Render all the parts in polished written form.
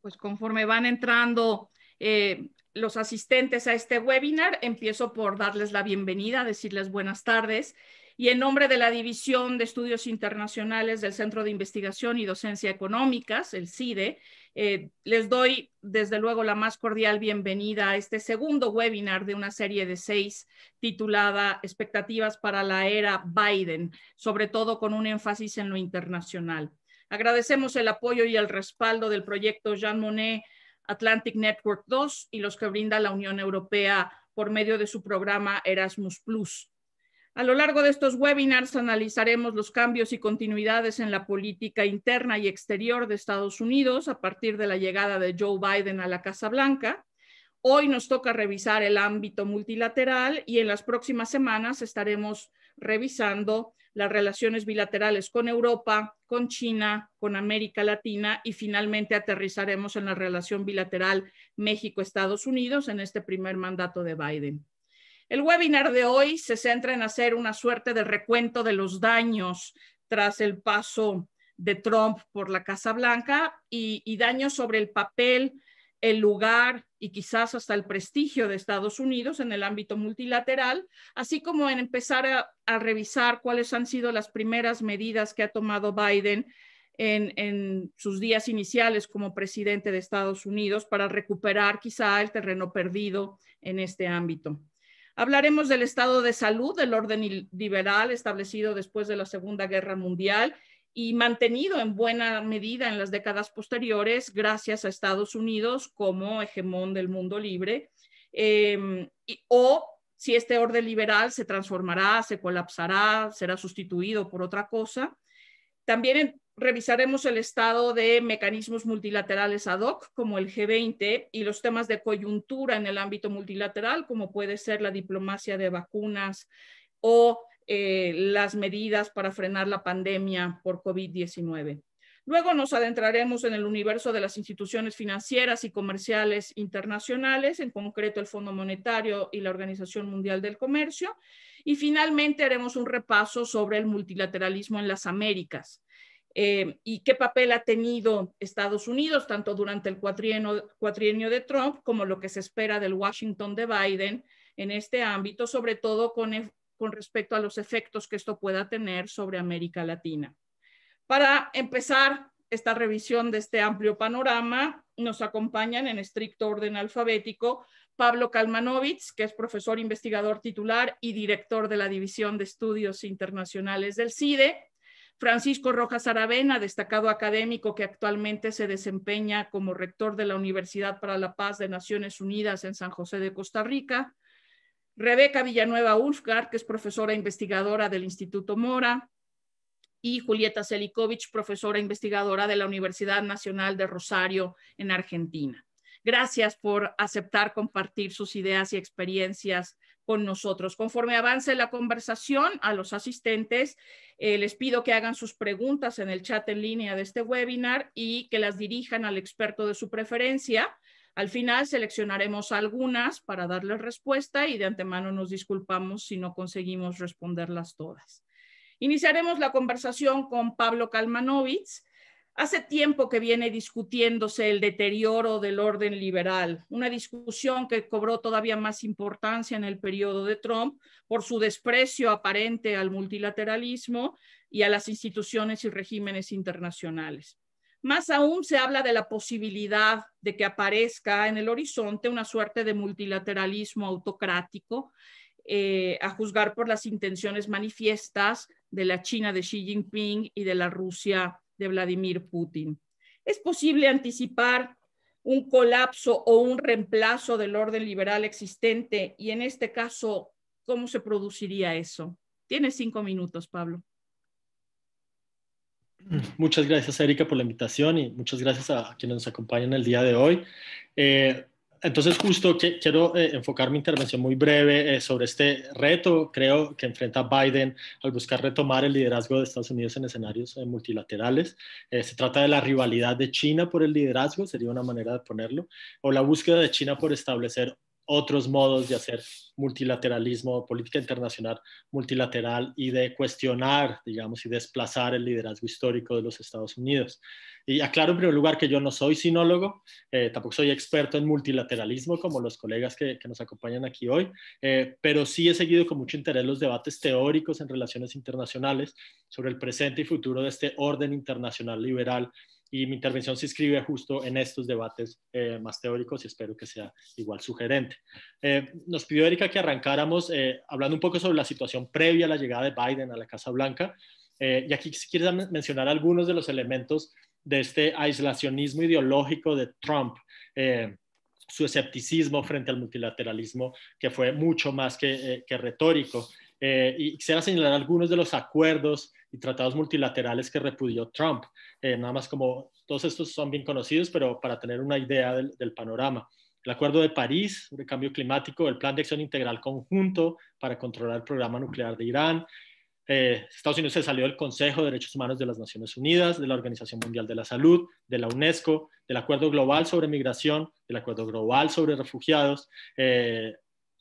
Pues conforme van entrando los asistentes a este webinar, empiezo por darles la bienvenida, decirles buenas tardes. Y en nombre de la División de Estudios Internacionales del Centro de Investigación y Docencia Económicas, el CIDE, les doy desde luego la más cordial bienvenida a este segundo webinar de una serie de 6 titulada Expectativas para la era Biden, sobre todo con un énfasis en lo internacional. Agradecemos el apoyo y el respaldo del proyecto Jean Monnet Atlantic Network 2 y los que brinda la Unión Europea por medio de su programa Erasmus+. A lo largo de estos webinars analizaremos los cambios y continuidades en la política interna y exterior de Estados Unidos a partir de la llegada de Joe Biden a la Casa Blanca. Hoy nos toca revisar el ámbito multilateral y en las próximas semanas estaremos revisando las relaciones bilaterales con Europa, con China, con América Latina y finalmente aterrizaremos en la relación bilateral México-Estados Unidos en este primer mandato de Biden. El webinar de hoy se centra en hacer una suerte de recuento de los daños tras el paso de Trump por la Casa Blanca y daños sobre el papel, el lugar y quizás hasta el prestigio de Estados Unidos en el ámbito multilateral, así como en empezar a revisar cuáles han sido las primeras medidas que ha tomado Biden en sus días iniciales como presidente de Estados Unidos para recuperar quizá el terreno perdido en este ámbito. Hablaremos del estado de salud del orden liberal establecido después de la Segunda Guerra Mundial y mantenido en buena medida en las décadas posteriores gracias a Estados Unidos como hegemón del mundo libre, o si este orden liberal se transformará, se colapsará, será sustituido por otra cosa. También revisaremos el estado de mecanismos multilaterales ad hoc, como el G20, y los temas de coyuntura en el ámbito multilateral, como puede ser la diplomacia de vacunas o las medidas para frenar la pandemia por COVID-19. Luego nos adentraremos en el universo de las instituciones financieras y comerciales internacionales, en concreto el Fondo Monetario y la Organización Mundial del Comercio, y finalmente haremos un repaso sobre el multilateralismo en las Américas. Y qué papel ha tenido Estados Unidos, tanto durante el cuatrienio de Trump como lo que se espera del Washington de Biden en este ámbito, sobre todo con respecto a los efectos que esto pueda tener sobre América Latina. Para empezar esta revisión de este amplio panorama, nos acompañan en estricto orden alfabético Pablo Kalmanovitz, que es profesor investigador titular y director de la División de Estudios Internacionales del CIDE, Francisco Rojas Aravena, destacado académico que actualmente se desempeña como rector de la Universidad para la Paz de Naciones Unidas en San José de Costa Rica, Rebeca Villanueva Ulfgar, que es profesora investigadora del Instituto Mora, y Julieta Selikovich, profesora investigadora de la Universidad Nacional de Rosario en Argentina. Gracias por aceptar compartir sus ideas y experiencias con nosotros. Conforme avance la conversación, a los asistentes les pido que hagan sus preguntas en el chat en línea de este webinar y que las dirijan al experto de su preferencia. Al final seleccionaremos algunas para darles respuesta y de antemano nos disculpamos si no conseguimos responderlas todas. Iniciaremos la conversación con Pablo Kalmanovitz. Hace tiempo que viene discutiéndose el deterioro del orden liberal, una discusión que cobró todavía más importancia en el periodo de Trump por su desprecio aparente al multilateralismo y a las instituciones y regímenes internacionales. Más aún se habla de la posibilidad de que aparezca en el horizonte una suerte de multilateralismo autocrático, a juzgar por las intenciones manifiestas de la China de Xi Jinping y de la Rusia de Vladimir Putin. ¿Es posible anticipar un colapso o un reemplazo del orden liberal existente? Y en este caso, ¿cómo se produciría eso? Tienes 5 minutos, Pablo. Muchas gracias, Erika, por la invitación y muchas gracias a quienes nos acompañan el día de hoy. Entonces, justo quiero enfocar mi intervención muy breve sobre este reto, creo, que enfrenta Biden al buscar retomar el liderazgo de Estados Unidos en escenarios multilaterales. Se trata de la rivalidad de China por el liderazgo, sería una manera de ponerlo, o la búsqueda de China por establecer otros modos de hacer multilateralismo, política internacional multilateral y de cuestionar, digamos, y desplazar el liderazgo histórico de los Estados Unidos. Y aclaro en primer lugar que yo no soy sinólogo, tampoco soy experto en multilateralismo como los colegas que nos acompañan aquí hoy, pero sí he seguido con mucho interés los debates teóricos en relaciones internacionales sobre el presente y futuro de este orden internacional liberal, y mi intervención se inscribe justo en estos debates más teóricos y espero que sea igual sugerente. Nos pidió Erika que arrancáramos hablando un poco sobre la situación previa a la llegada de Biden a la Casa Blanca, y aquí quisiera mencionar algunos de los elementos de este aislacionismo ideológico de Trump, su escepticismo frente al multilateralismo, que fue mucho más que retórico. Y quisiera señalar algunos de los acuerdos y tratados multilaterales que repudió Trump, nada más como todos estos son bien conocidos, pero para tener una idea del panorama. El Acuerdo de París sobre cambio climático, el Plan de Acción Integral Conjunto para controlar el programa nuclear de Irán. Estados Unidos se salió del Consejo de Derechos Humanos de las Naciones Unidas, de la Organización Mundial de la Salud, de la UNESCO, del Acuerdo Global sobre Migración, del Acuerdo Global sobre Refugiados.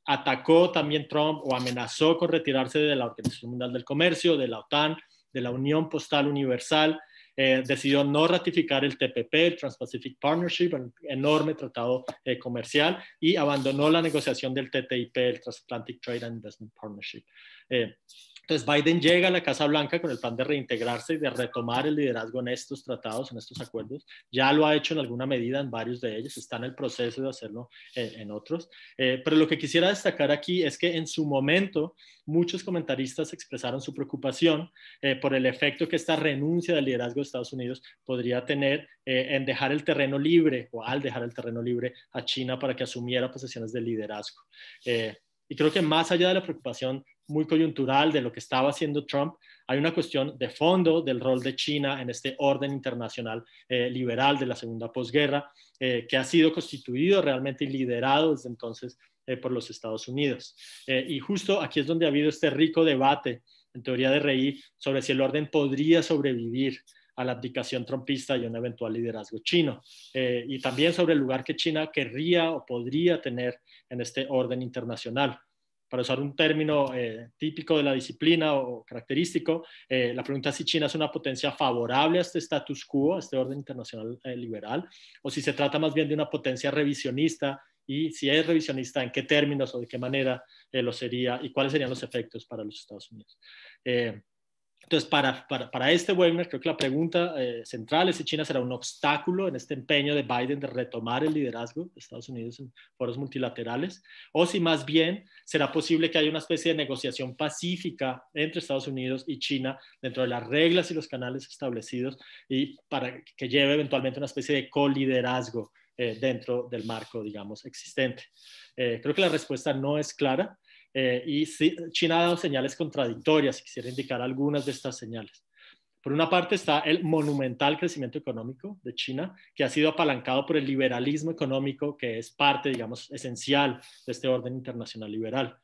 Atacó también Trump o amenazó con retirarse de la Organización Mundial del Comercio, de la OTAN, de la Unión Postal Universal. Decidió no ratificar el TPP, el Trans-Pacific Partnership, un enorme tratado comercial, y abandonó la negociación del TTIP, el Transatlantic Trade and Investment Partnership. Entonces Biden llega a la Casa Blanca con el plan de reintegrarse y de retomar el liderazgo en estos tratados, en estos acuerdos. Ya lo ha hecho en alguna medida en varios de ellos, está en el proceso de hacerlo en otros. Pero lo que quisiera destacar aquí es que en su momento muchos comentaristas expresaron su preocupación por el efecto que esta renuncia del liderazgo de Estados Unidos podría tener en dejar el terreno libre, o al dejar el terreno libre a China para que asumiera posiciones de liderazgo. Y creo que más allá de la preocupación muy coyuntural de lo que estaba haciendo Trump, hay una cuestión de fondo del rol de China en este orden internacional liberal de la segunda posguerra, que ha sido constituido realmente y liderado desde entonces por los Estados Unidos. Y justo aquí es donde ha habido este rico debate en teoría de Rey sobre si el orden podría sobrevivir a la abdicación trumpista y un eventual liderazgo chino, y también sobre el lugar que China querría o podría tener en este orden internacional. Para usar un término típico de la disciplina o característico, la pregunta es si China es una potencia favorable a este status quo, a este orden internacional liberal, o si se trata más bien de una potencia revisionista, y si es revisionista, en qué términos o de qué manera lo sería y cuáles serían los efectos para los Estados Unidos. Entonces, para este webinar, creo que la pregunta central es si China será un obstáculo en este empeño de Biden de retomar el liderazgo de Estados Unidos en foros multilaterales, o si más bien será posible que haya una especie de negociación pacífica entre Estados Unidos y China dentro de las reglas y los canales establecidos, y para que lleve eventualmente una especie de coliderazgo dentro del marco, digamos, existente. Creo que la respuesta no es clara. Y sí, China ha dado señales contradictorias y quisiera indicar algunas de estas señales. Por una parte está el monumental crecimiento económico de China, que ha sido apalancado por el liberalismo económico, que es parte, digamos, esencial de este orden internacional liberal.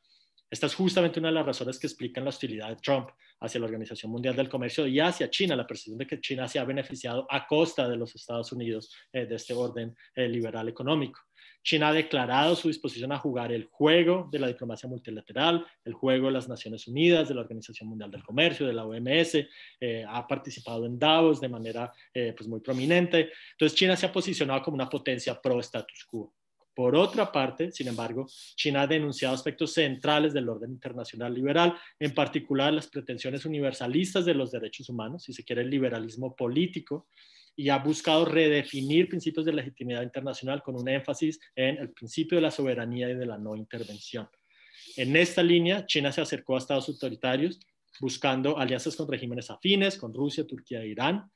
Esta es justamente una de las razones que explican la hostilidad de Trump hacia la Organización Mundial del Comercio y hacia China, la percepción de que China se ha beneficiado a costa de los Estados Unidos de este orden liberal económico. China ha declarado su disposición a jugar el juego de la diplomacia multilateral, el juego de las Naciones Unidas, de la Organización Mundial del Comercio, de la OMS, ha participado en Davos de manera pues muy prominente. Entonces China se ha posicionado como una potencia pro status quo. Por otra parte, sin embargo, China ha denunciado aspectos centrales del orden internacional liberal, en particular las pretensiones universalistas de los derechos humanos, si se quiere el liberalismo político, y ha buscado redefinir principios de legitimidad internacional con un énfasis en el principio de la soberanía y de la no intervención. En esta línea, China se acercó a estados autoritarios buscando alianzas con regímenes afines, con Rusia, Turquía e Irán.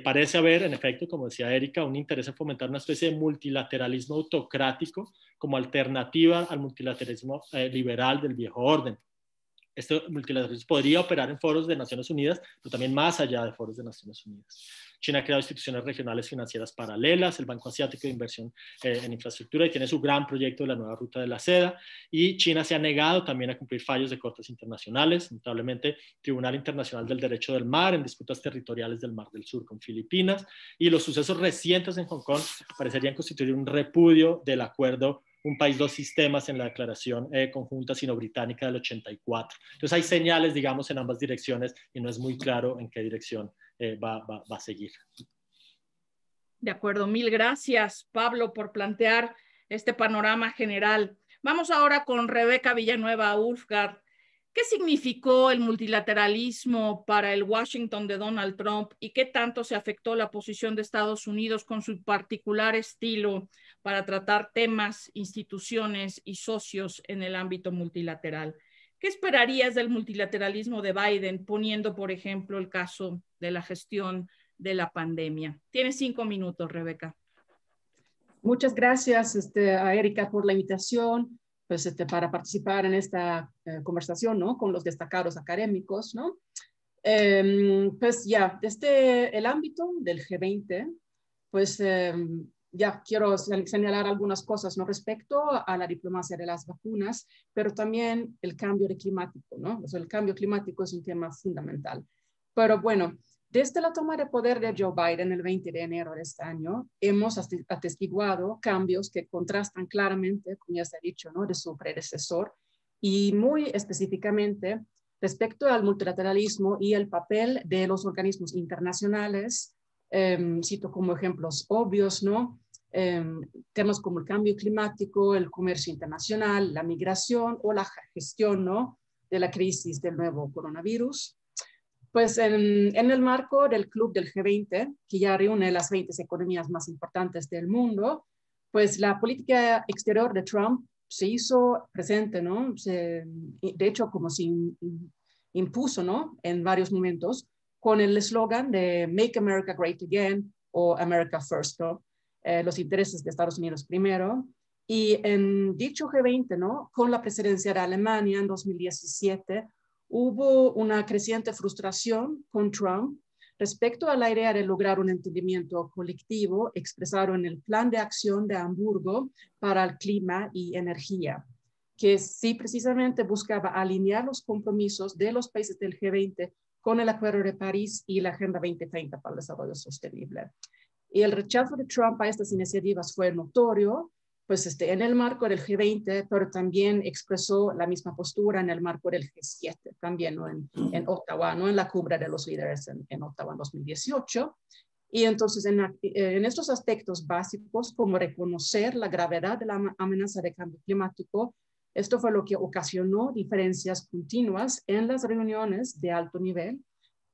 Parece haber, en efecto, como decía Erika, un interés en fomentar una especie de multilateralismo autocrático como alternativa al multilateralismo liberal del viejo orden. Este multilateralismo podría operar en foros de Naciones Unidas, pero también más allá de foros de Naciones Unidas. China ha creado instituciones regionales financieras paralelas, el Banco Asiático de Inversión en Infraestructura, y tiene su gran proyecto de la nueva ruta de la seda, y China se ha negado también a cumplir fallos de cortes internacionales, notablemente Tribunal Internacional del Derecho del Mar en disputas territoriales del Mar del Sur con Filipinas, y los sucesos recientes en Hong Kong parecerían constituir un repudio del acuerdo un país, dos sistemas en la declaración conjunta sino-británica del 84. Entonces hay señales, digamos, en ambas direcciones y no es muy claro en qué dirección va a seguir. De acuerdo, mil gracias, Pablo, por plantear este panorama general. Vamos ahora con Rebeca Villanueva Ulfgard. ¿Qué significó el multilateralismo para el Washington de Donald Trump y qué tanto se afectó la posición de Estados Unidos con su particular estilo para tratar temas, instituciones y socios en el ámbito multilateral? ¿Qué esperarías del multilateralismo de Biden, poniendo, por ejemplo, el caso de la gestión de la pandemia? Tienes 5 minutos, Rebeca. Muchas gracias a Erika por la invitación, pues, para participar en esta conversación, ¿no? Con los destacados académicos, ¿no? Pues ya, desde el ámbito del G20, pues ya quiero señalar algunas cosas, ¿no? Respecto a la diplomacia de las vacunas, pero también el cambio climático, ¿no? O sea, el cambio climático es un tema fundamental. Pero bueno, desde la toma de poder de Joe Biden el 20 de enero de este año, hemos atestiguado cambios que contrastan claramente, como ya se ha dicho, ¿no? De su predecesor, y muy específicamente respecto al multilateralismo y el papel de los organismos internacionales. Cito como ejemplos obvios, ¿no? Temas como el cambio climático, el comercio internacional, la migración o la gestión, ¿no? De la crisis del nuevo coronavirus. Pues en el marco del Club del G20, que ya reúne las 20 economías más importantes del mundo, pues la política exterior de Trump se hizo presente, ¿no? De hecho, como se impuso, ¿no? En varios momentos, con el eslogan de Make America Great Again o America First, ¿no? Los intereses de Estados Unidos primero. Y en dicho G20, ¿no? Con la presidencia de Alemania en 2017, hubo una creciente frustración con Trump respecto a la idea de lograr un entendimiento colectivo expresado en el Plan de Acción de Hamburgo para el Clima y Energía, que sí precisamente buscaba alinear los compromisos de los países del G20 con el Acuerdo de París y la Agenda 2030 para el Desarrollo Sostenible. Y el rechazo de Trump a estas iniciativas fue notorio, pues en el marco del G20, pero también expresó la misma postura en el marco del G7, también, ¿no? en Ottawa, ¿no? En la cumbre de los líderes en Ottawa en 2018. Y entonces en estos aspectos básicos, como reconocer la gravedad de la amenaza de cambio climático, esto fue lo que ocasionó diferencias continuas en las reuniones de alto nivel,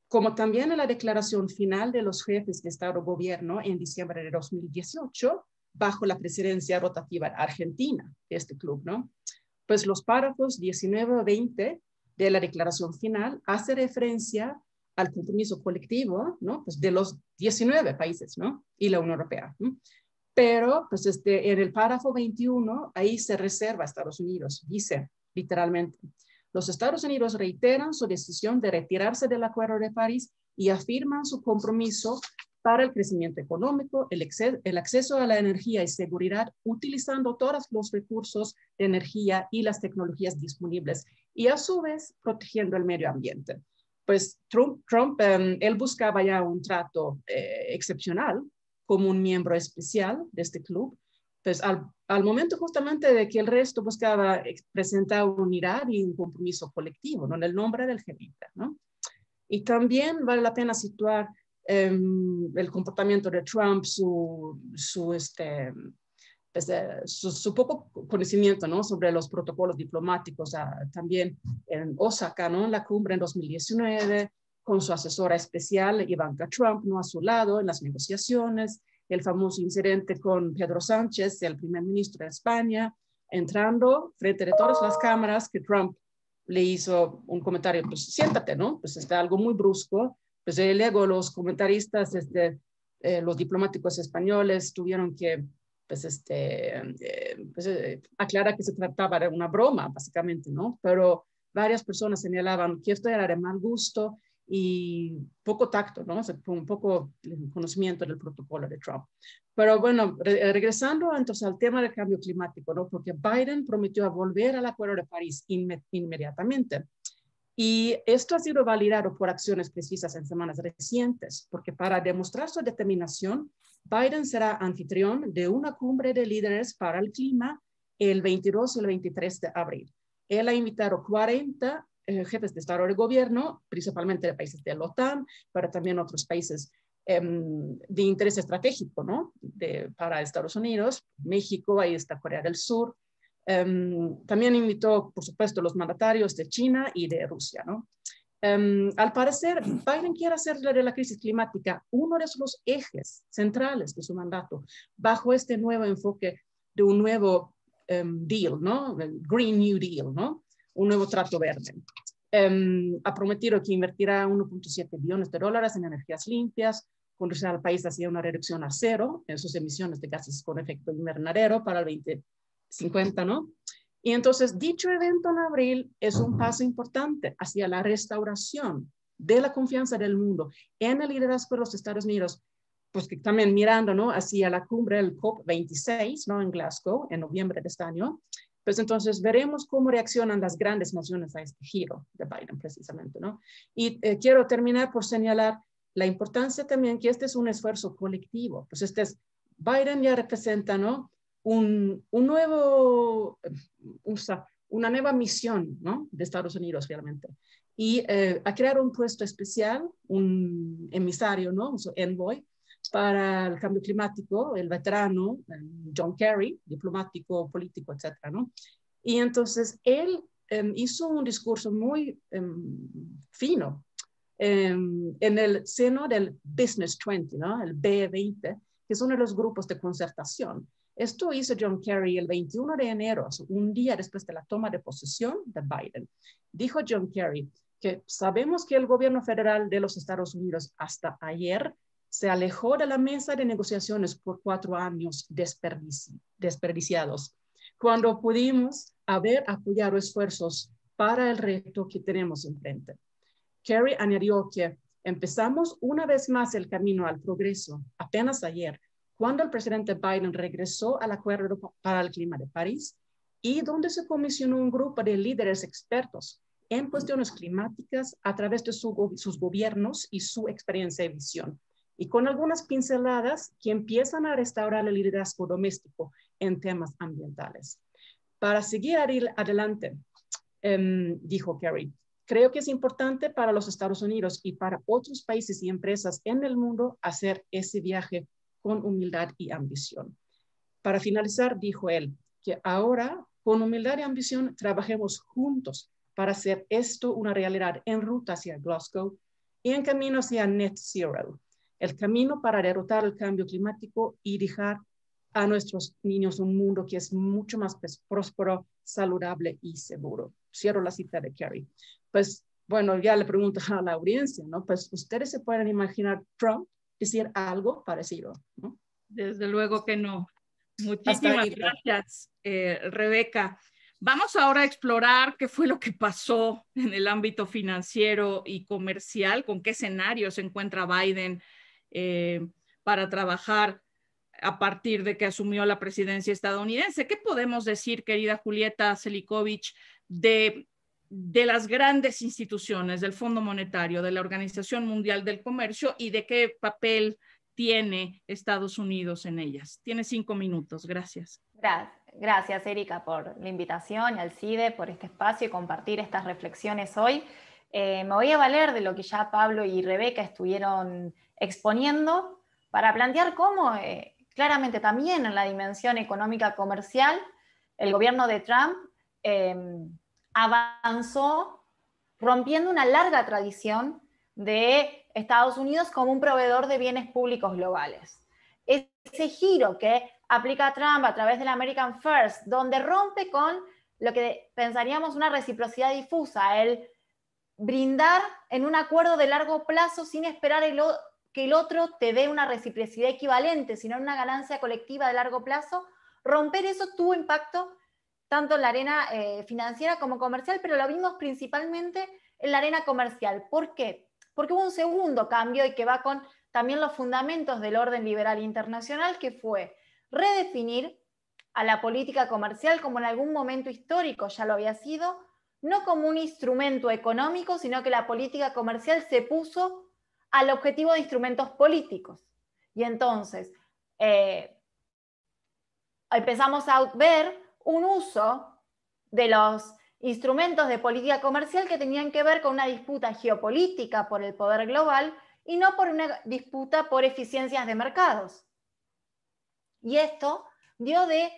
como también en la declaración final de los jefes de Estado-Gobierno en diciembre de 2018, bajo la presidencia rotativa argentina de este club, ¿no? Pues los párrafos 19 o 20 de la declaración final hace referencia al compromiso colectivo, ¿no? Pues de los 19 países, ¿no? Y la Unión Europea, ¿no? Pero, pues en el párrafo 21, ahí se reserva a Estados Unidos, dice literalmente, los Estados Unidos reiteran su decisión de retirarse del Acuerdo de París y afirman su compromiso para el crecimiento económico, el acceso a la energía y seguridad, utilizando todos los recursos de energía y las tecnologías disponibles, y a su vez protegiendo el medio ambiente. Pues Trump él buscaba ya un trato excepcional como un miembro especial de este club, pues al momento justamente de que el resto buscaba presentar unidad y un compromiso colectivo, ¿no? En el nombre del G20, ¿no? Y también vale la pena situar el comportamiento de Trump, su poco conocimiento, ¿no? Sobre los protocolos diplomáticos, también en Osaka, ¿no? En la cumbre en 2019, con su asesora especial Ivanka Trump, ¿no? A su lado en las negociaciones, el famoso incidente con Pedro Sánchez, el primer ministro de España, entrando frente de todas las cámaras, que Trump le hizo un comentario, pues siéntate, ¿no? Pues algo muy brusco. Pues luego los comentaristas, los diplomáticos españoles tuvieron que aclarar que se trataba de una broma, básicamente, ¿no? Pero varias personas señalaban que esto era de mal gusto y poco tacto, ¿no? O sea, un poco conocimiento del protocolo de Trump. Pero bueno, regresando entonces al tema del cambio climático, ¿no? Porque Biden prometió volver al Acuerdo de París inmediatamente. Y esto ha sido validado por acciones precisas en semanas recientes, porque para demostrar su determinación, Biden será anfitrión de una cumbre de líderes para el clima el 22 y el 23 de abril. Él ha invitado 40 jefes de Estado y de gobierno, principalmente de países de la OTAN, pero también otros países de interés estratégico, ¿no? Para Estados Unidos, México, ahí está Corea del Sur. También invitó, por supuesto, los mandatarios de China y de Rusia, ¿no? Al parecer, Biden quiere hacer de la crisis climática uno de los ejes centrales de su mandato, bajo este nuevo enfoque de un nuevo deal, ¿no? El Green New Deal, ¿no? Un nuevo trato verde. Ha prometido que invertirá 1.7 billones de dólares en energías limpias, conducirá al país hacia una reducción a cero en sus emisiones de gases con efecto invernadero para el 2050, ¿no? Y entonces, dicho evento en abril es un paso importante hacia la restauración de la confianza del mundo en el liderazgo de los Estados Unidos, pues que también mirando, ¿no? Hacia la cumbre del COP26, ¿no? En Glasgow, en noviembre de este año. Pues entonces veremos cómo reaccionan las grandes naciones a este giro de Biden, precisamente, ¿no? Y quiero terminar por señalar la importancia también que este es un esfuerzo colectivo. Pues Biden ya representa, ¿no? Una nueva misión, ¿no? De Estados Unidos realmente. Y a crear un puesto especial, un emisario, ¿no? Un envoy para el cambio climático, el veterano John Kerry, diplomático, político, etcétera, ¿no? Y entonces él hizo un discurso muy fino en el seno del Business 20, ¿no? El B20, que es uno de los grupos de concertación. Esto hizo John Kerry el 21 de enero, un día después de la toma de posesión de Biden. Dijo John Kerry que sabemos que el gobierno federal de los Estados Unidos hasta ayer se alejó de la mesa de negociaciones por 4 años desperdiciados, cuando pudimos haber apoyado esfuerzos para el reto que tenemos enfrente. Kerry añadió que empezamos una vez más el camino al progreso apenas ayer, cuando el presidente Biden regresó al Acuerdo para el Clima de París y donde se comisionó un grupo de líderes expertos en cuestiones climáticas a través de sus gobiernos y su experiencia y visión, y con algunas pinceladas que empiezan a restaurar el liderazgo doméstico en temas ambientales. Para seguir adelante, dijo Kerry, creo que es importante para los Estados Unidos y para otros países y empresas en el mundo hacer ese viaje con humildad y ambición. Para finalizar, dijo él, que ahora, con humildad y ambición, trabajemos juntos para hacer esto una realidad en ruta hacia Glasgow y en camino hacia Net Zero, el camino para derrotar el cambio climático y dejar a nuestros niños un mundo que es mucho más próspero, saludable y seguro. Cierro la cita de Kerry. Pues, bueno, ya le pregunto a la audiencia, ¿no? Pues ustedes se pueden imaginar Trump decir algo parecido, ¿no? Desde luego que no. Muchísimas gracias, Rebeca. Vamos ahora a explorar qué fue lo que pasó en el ámbito financiero y comercial, con qué escenario se encuentra Biden para trabajar a partir de que asumió la presidencia estadounidense. ¿Qué podemos decir, querida Julieta Selikovic, de las grandes instituciones, del Fondo Monetario, de la Organización Mundial del Comercio y de qué papel tiene Estados Unidos en ellas? Tiene 5 minutos, gracias. Gracias, Erika, por la invitación y al CIDE por este espacio y compartir estas reflexiones hoy. Me voy a valer de lo que ya Pablo y Rebeca estuvieron exponiendo para plantear cómo, claramente también en la dimensión económica comercial, el gobierno de Trump avanzó rompiendo una larga tradición de Estados Unidos como un proveedor de bienes públicos globales. Ese giro que aplica Trump a través del American First, donde rompe con lo que pensaríamos una reciprocidad difusa, el brindar en un acuerdo de largo plazo sin esperar que el otro te dé una reciprocidad equivalente, sino una ganancia colectiva de largo plazo. Romper eso tuvo impacto tanto en la arena financiera como comercial, pero lo vimos principalmente en la arena comercial. ¿Por qué? Porque hubo un segundo cambio y que va con también los fundamentos del orden liberal internacional, que fue redefinir a la política comercial como en algún momento histórico ya lo había sido, no como un instrumento económico, sino que la política comercial se puso al objetivo de instrumentos políticos. Y entonces empezamos a ver un uso de los instrumentos de política comercial que tenían que ver con una disputa geopolítica por el poder global y no por una disputa por eficiencias de mercados. Y esto dio de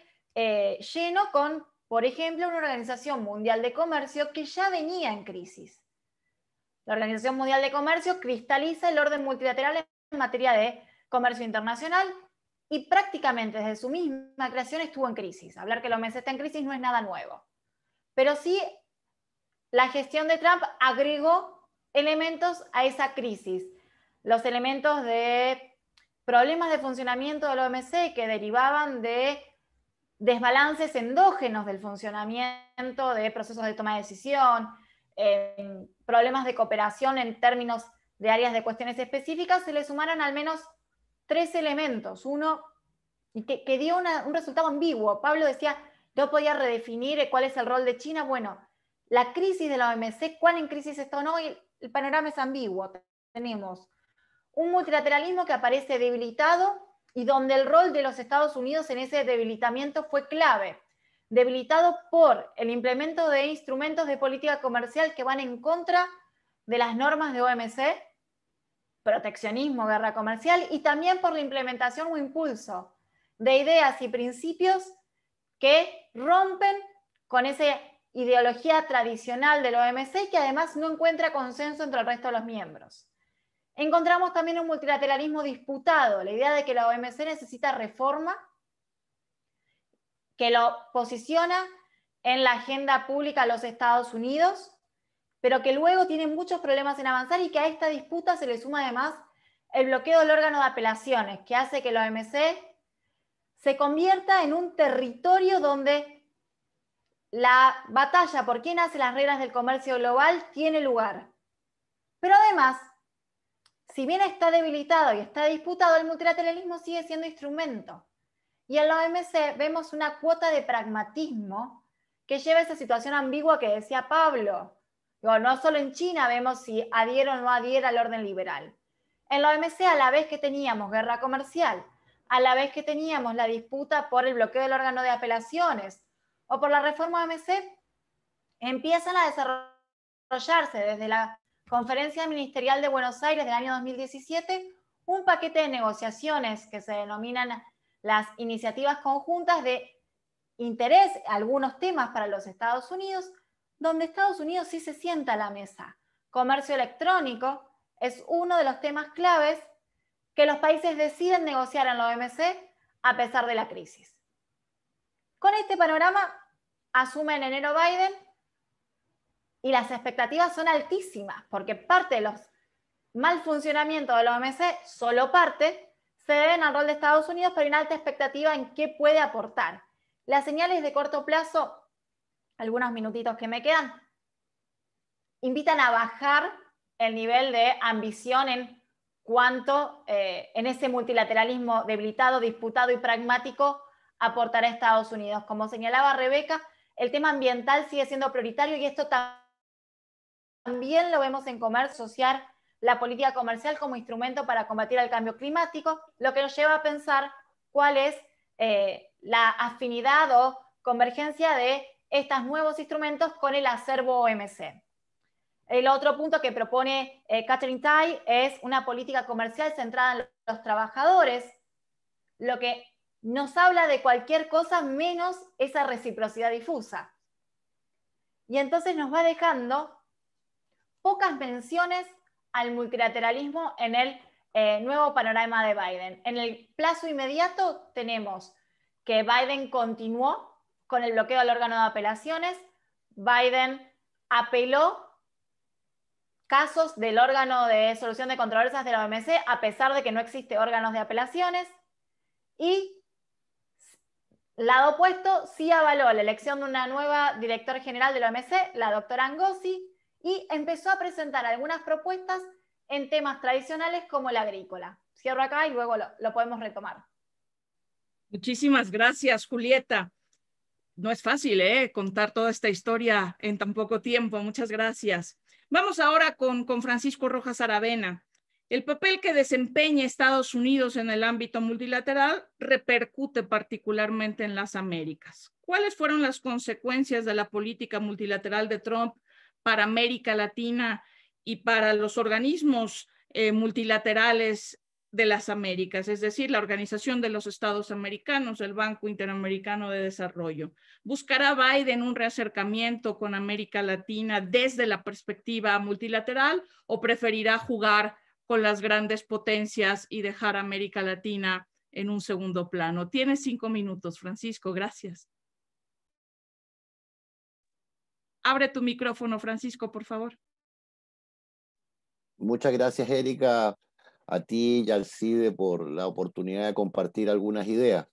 lleno con, por ejemplo, una Organización Mundial de Comercio que ya venía en crisis. La Organización Mundial de Comercio cristaliza el orden multilateral en materia de comercio internacional y prácticamente desde su misma creación estuvo en crisis. Hablar que la OMC está en crisis no es nada nuevo. Pero sí, la gestión de Trump agregó elementos a esa crisis. Los elementos de problemas de funcionamiento de la OMC que derivaban de desbalances endógenos del funcionamiento de procesos de toma de decisión, problemas de cooperación en términos de áreas de cuestiones específicas, se le sumaron al menos 3 elementos. Uno, que dio un resultado ambiguo. Pablo decía, no podía redefinir cuál es el rol de China. Bueno, la crisis de la OMC, ¿cuál en crisis está o no? Y el panorama es ambiguo. Tenemos un multilateralismo que aparece debilitado y donde el rol de los Estados Unidos en ese debilitamiento fue clave. Debilitado por el implemento de instrumentos de política comercial que van en contra de las normas de OMC, proteccionismo, guerra comercial, y también por la implementación o impulso de ideas y principios que rompen con esa ideología tradicional de la OMC y que además no encuentra consenso entre el resto de los miembros. Encontramos también un multilateralismo disputado, la idea de que la OMC necesita reforma, que lo posiciona en la agenda pública de los Estados Unidos, pero que luego tiene muchos problemas en avanzar y que a esta disputa se le suma además el bloqueo del órgano de apelaciones, que hace que la OMC se convierta en un territorio donde la batalla por quién hace las reglas del comercio global tiene lugar. Pero además, si bien está debilitado y está disputado, el multilateralismo sigue siendo instrumento. Y en la OMC vemos una cuota de pragmatismo que lleva a esa situación ambigua que decía Pablo. No solo en China vemos si adhiere o no adhiere al orden liberal. En la OMC, a la vez que teníamos guerra comercial, a la vez que teníamos la disputa por el bloqueo del órgano de apelaciones o por la reforma OMC, empiezan a desarrollarse desde la Conferencia Ministerial de Buenos Aires del año 2017 un paquete de negociaciones que se denominan las iniciativas conjuntas de interés, algunos temas para los Estados Unidos, donde Estados Unidos sí se sienta a la mesa. Comercio electrónico es uno de los temas claves que los países deciden negociar en la OMC a pesar de la crisis. Con este panorama asume en enero Biden y las expectativas son altísimas, porque parte de los mal funcionamiento de la OMC, solo parte, se deben al rol de Estados Unidos, pero hay una alta expectativa en qué puede aportar. Las señales de corto plazo, algunos minutitos que me quedan, invitan a bajar el nivel de ambición en cuanto en ese multilateralismo debilitado, disputado y pragmático aportará Estados Unidos. Como señalaba Rebeca, el tema ambiental sigue siendo prioritario y esto también lo vemos en comercio, asociar la política comercial como instrumento para combatir el cambio climático, lo que nos lleva a pensar cuál es la afinidad o convergencia de estos nuevos instrumentos con el acervo OMC. El otro punto que propone Katherine Tai es una política comercial centrada en los trabajadores, lo que nos habla de cualquier cosa menos esa reciprocidad difusa. Y entonces nos va dejando pocas menciones al multilateralismo en el nuevo panorama de Biden. En el plazo inmediato tenemos que Biden continuó con el bloqueo del órgano de apelaciones. Biden apeló casos del órgano de solución de controversias de la OMC, a pesar de que no existe órganos de apelaciones. Y, lado opuesto, sí avaló la elección de una nueva directora general de la OMC, la doctora Ngozi, y empezó a presentar algunas propuestas en temas tradicionales como el agrícola. Cierro acá y luego lo podemos retomar. Muchísimas gracias, Julieta. No es fácil, contar toda esta historia en tan poco tiempo. Muchas gracias. Vamos ahora con Francisco Rojas Aravena. El papel que desempeña Estados Unidos en el ámbito multilateral repercute particularmente en las Américas. ¿Cuáles fueron las consecuencias de la política multilateral de Trump para América Latina y para los organismos multilaterales de las Américas, es decir, la Organización de los Estados Americanos, el Banco Interamericano de Desarrollo? ¿Buscará Biden un reacercamiento con América Latina desde la perspectiva multilateral o preferirá jugar con las grandes potencias y dejar a América Latina en un segundo plano? Tienes 5 minutos, Francisco, gracias. Abre tu micrófono, Francisco, por favor. Muchas gracias, Erika, a ti y al CIDE por la oportunidad de compartir algunas ideas.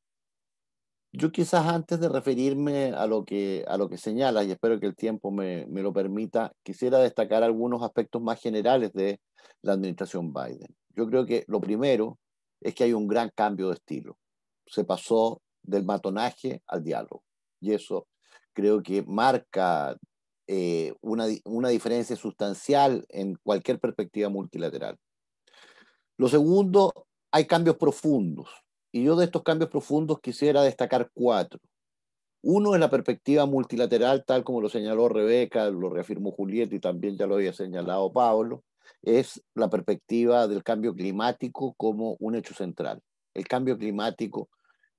Yo quizás antes de referirme a lo que señalas, y espero que el tiempo me lo permita, quisiera destacar algunos aspectos más generales de la administración Biden. Yo creo que lo primero es que hay un gran cambio de estilo. Se pasó del matonaje al diálogo, y eso creo que marca una diferencia sustancial en cualquier perspectiva multilateral. Lo segundo, hay cambios profundos, y yo de estos cambios profundos quisiera destacar 4. Uno es la perspectiva multilateral, tal como lo señaló Rebeca, lo reafirmó Julieta y también ya lo había señalado Pablo, es la perspectiva del cambio climático como un hecho central. El cambio climático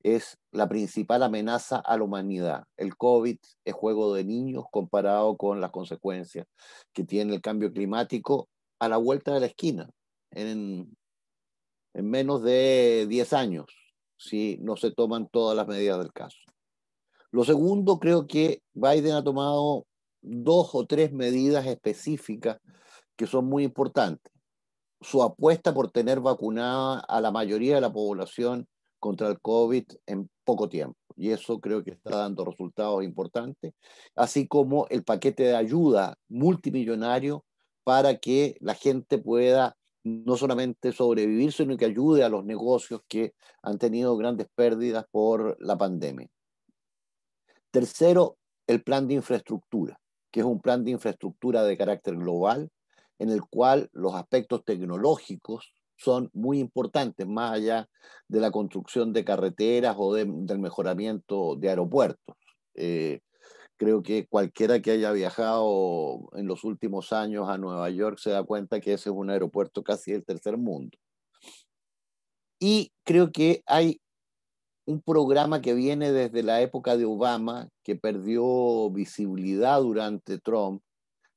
es la principal amenaza a la humanidad. El COVID es juego de niños comparado con las consecuencias que tiene el cambio climático a la vuelta de la esquina, en menos de 10 años, si no se toman todas las medidas del caso. Lo segundo, creo que Biden ha tomado 2 o 3 medidas específicas que son muy importantes. Su apuesta por tener vacunada a la mayoría de la población contra el COVID en poco tiempo, y eso creo que está dando resultados importantes, así como el paquete de ayuda multimillonario para que la gente pueda no solamente sobrevivir, sino que ayude a los negocios que han tenido grandes pérdidas por la pandemia. Tercero, el plan de infraestructura, que es un plan de infraestructura de carácter global, en el cual los aspectos tecnológicos son muy importantes, más allá de la construcción de carreteras o del mejoramiento de aeropuertos. Creo que cualquiera que haya viajado en los últimos años a Nueva York se da cuenta que ese es un aeropuerto casi del tercer mundo. Y creo que hay un programa que viene desde la época de Obama, que perdió visibilidad durante Trump,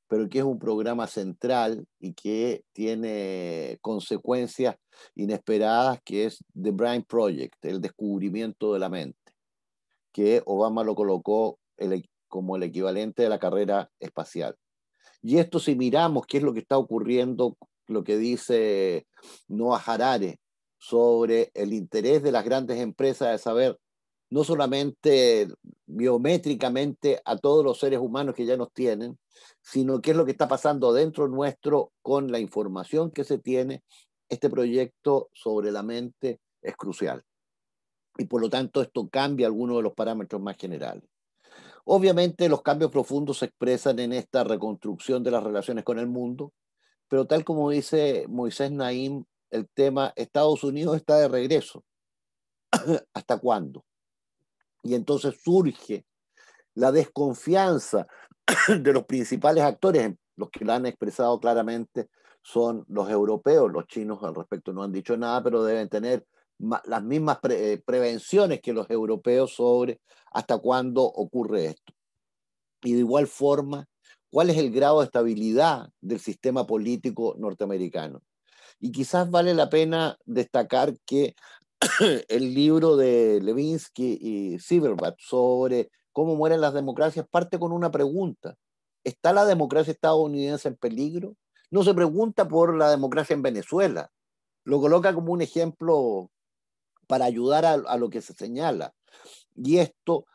pero que es un programa central y que tiene consecuencias inesperadas, que es The Brain Project, el descubrimiento de la mente, que Obama lo colocó como el equivalente de la carrera espacial. Y esto, si miramos qué es lo que está ocurriendo, lo que dice Noah Harari sobre el interés de las grandes empresas de saber no solamente biométricamente a todos los seres humanos que ya nos tienen, sino qué es lo que está pasando dentro nuestro con la información que se tiene. Este proyecto sobre la mente es crucial. Y por lo tanto esto cambia algunos de los parámetros más generales. Obviamente los cambios profundos se expresan en esta reconstrucción de las relaciones con el mundo, pero tal como dice Moisés Naim, el tema Estados Unidos está de regreso. ¿Hasta cuándo? Y entonces surge la desconfianza de los principales actores, los que la han expresado claramente son los europeos. Los chinos al respecto no han dicho nada, pero deben tener las mismas prevenciones que los europeos sobre hasta cuándo ocurre esto. Y de igual forma, ¿cuál es el grado de estabilidad del sistema político norteamericano? Y quizás vale la pena destacar que el libro de Levinsky y Silverbat sobre cómo mueren las democracias parte con una pregunta. ¿Está la democracia estadounidense en peligro? No se pregunta por la democracia en Venezuela. Lo coloca como un ejemplo para ayudar a lo que se señala. Y esto,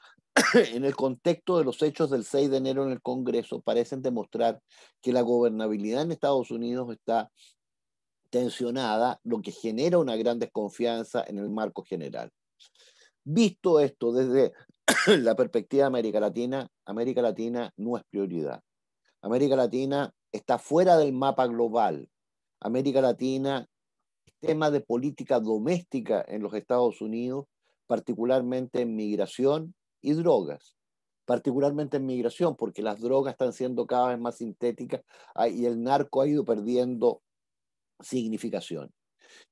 en el contexto de los hechos del 6 de enero en el Congreso, parecen demostrar que la gobernabilidad en Estados Unidos está tensionada, lo que genera una gran desconfianza en el marco general. Visto esto desde la perspectiva de América Latina no es prioridad. América Latina está fuera del mapa global. América Latina, temas de política doméstica en los Estados Unidos, particularmente en migración y drogas. Particularmente en migración, porque las drogas están siendo cada vez más sintéticas y el narco ha ido perdiendo significación.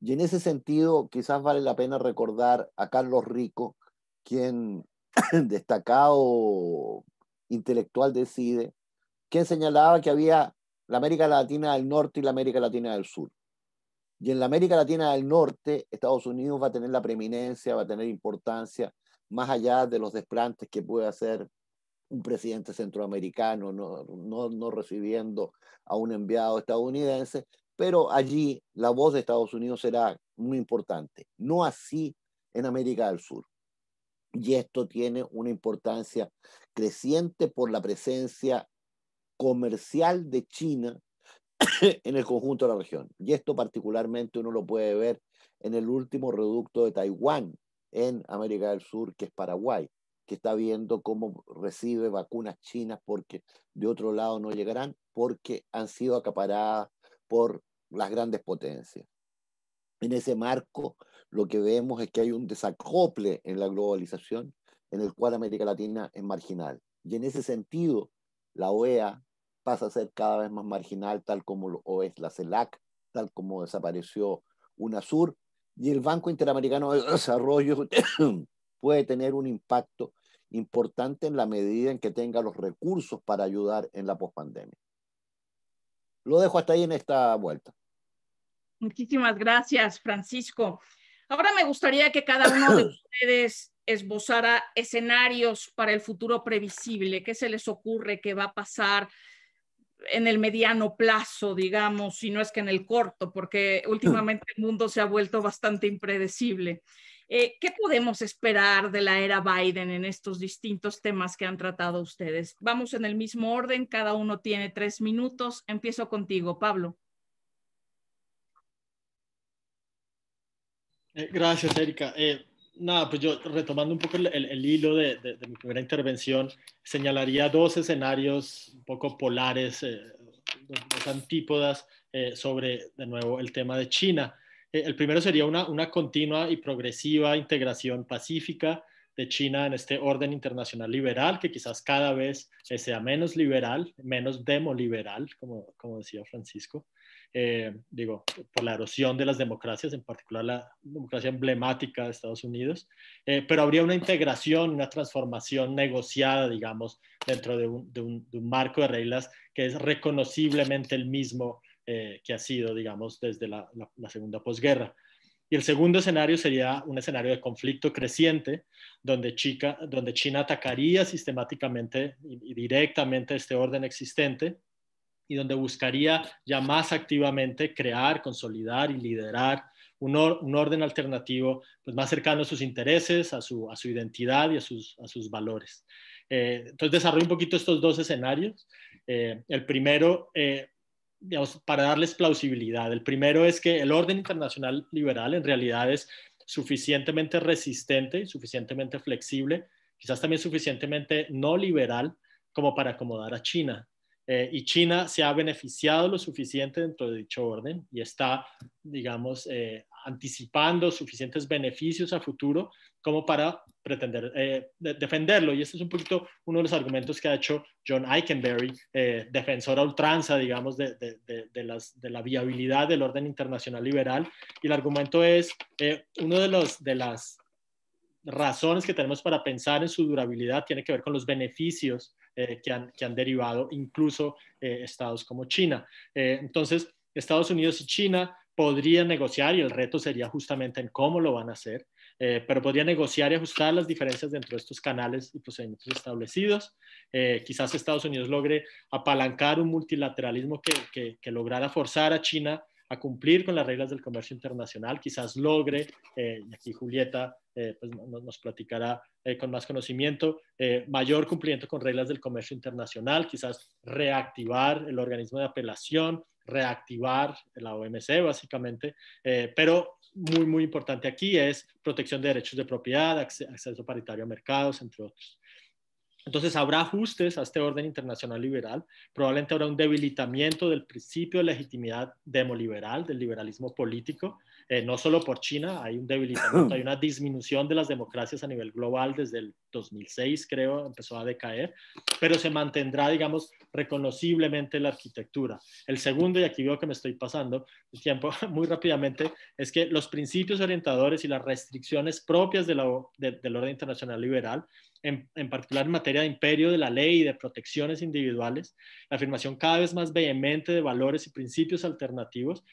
Y en ese sentido, quizás vale la pena recordar a Carlos Rico, quien, destacado intelectual de CIDE, quien señalaba que había la América Latina del Norte y la América Latina del Sur. Y en la América Latina del Norte, Estados Unidos va a tener la preeminencia, va a tener importancia, más allá de los desplantes que puede hacer un presidente centroamericano no recibiendo a un enviado estadounidense, pero allí la voz de Estados Unidos será muy importante. No así en América del Sur. Y esto tiene una importancia creciente por la presencia comercial de China en el conjunto de la región. Y esto particularmente uno lo puede ver en el último reducto de Taiwán en América del Sur, que es Paraguay, que está viendo cómo recibe vacunas chinas porque de otro lado no llegarán, porque han sido acaparadas por las grandes potencias. En ese marco, lo que vemos es que hay un desacople en la globalización en el cual América Latina es marginal. Y en ese sentido, la OEA pasa a ser cada vez más marginal, tal como lo es la CELAC, tal como desapareció UNASUR, y el Banco Interamericano de Desarrollo puede tener un impacto importante en la medida en que tenga los recursos para ayudar en la pospandemia. Lo dejo hasta ahí en esta vuelta. Muchísimas gracias, Francisco. Ahora me gustaría que cada uno de ustedes esbozara escenarios para el futuro previsible. ¿Qué se les ocurre que va a pasar en el mediano plazo, digamos, si no es que en el corto, porque últimamente el mundo se ha vuelto bastante impredecible? ¿Qué podemos esperar de la era Biden en estos distintos temas que han tratado ustedes? Vamos en el mismo orden, cada uno tiene 3 minutos. Empiezo contigo, Pablo. Gracias, Erika. Nada, pues yo retomando un poco el hilo de mi primera intervención, señalaría dos escenarios un poco polares, dos antípodas sobre, de nuevo, el tema de China. El primero sería una continua y progresiva integración pacífica de China en este orden internacional liberal, que quizás cada vez sea menos liberal, menos demoliberal, como decía Francisco. Digo, por la erosión de las democracias, en particular la democracia emblemática de Estados Unidos, pero habría una integración, una transformación negociada, digamos, dentro de un marco de reglas que es reconociblemente el mismo que ha sido, digamos, desde la segunda posguerra. Y el segundo escenario sería un escenario de conflicto creciente, donde China atacaría sistemáticamente y directamente este orden existente, y donde buscaría ya más activamente crear, consolidar y liderar un orden alternativo pues más cercano a sus intereses, a su identidad y a sus valores. Entonces desarrollo un poquito estos dos escenarios. El primero, digamos, para darles plausibilidad. El primero es que el orden internacional liberal en realidad es suficientemente resistente, suficientemente flexible, quizás también suficientemente no liberal como para acomodar a China. Y China se ha beneficiado lo suficiente dentro de dicho orden y está, digamos, anticipando suficientes beneficios a futuro como para pretender defenderlo. Y este es un poquito uno de los argumentos que ha hecho John Ikenberry, defensor a ultranza, digamos, de la viabilidad del orden internacional liberal. Y el argumento es uno de las razones que tenemos para pensar en su durabilidad tiene que ver con los beneficios que han derivado incluso estados como China. Entonces, Estados Unidos y China podrían negociar, y el reto sería justamente en cómo lo van a hacer, pero podrían negociar y ajustar las diferencias dentro de estos canales y procedimientos establecidos. Quizás Estados Unidos logre apalancar un multilateralismo que lograra forzar a China a cumplir con las reglas del comercio internacional, quizás logre, y aquí Julieta pues nos platicará con más conocimiento, mayor cumplimiento con reglas del comercio internacional, quizás reactivar el organismo de apelación, reactivar la OMC básicamente, pero muy, muy importante aquí es protección de derechos de propiedad, acceso paritario a mercados, entre otros. Entonces habrá ajustes a este orden internacional liberal, probablemente habrá un debilitamiento del principio de legitimidad demoliberal, del liberalismo político, no solo por China, hay un debilitamiento, hay una disminución de las democracias a nivel global desde el 2006, creo, empezó a decaer, pero se mantendrá, digamos, reconociblemente la arquitectura. El segundo, y aquí veo que me estoy pasando el tiempo muy rápidamente, es que los principios orientadores y las restricciones propias del orden internacional liberal, en particular en materia de imperio de la ley y de protecciones individuales, la afirmación cada vez más vehemente de valores y principios alternativos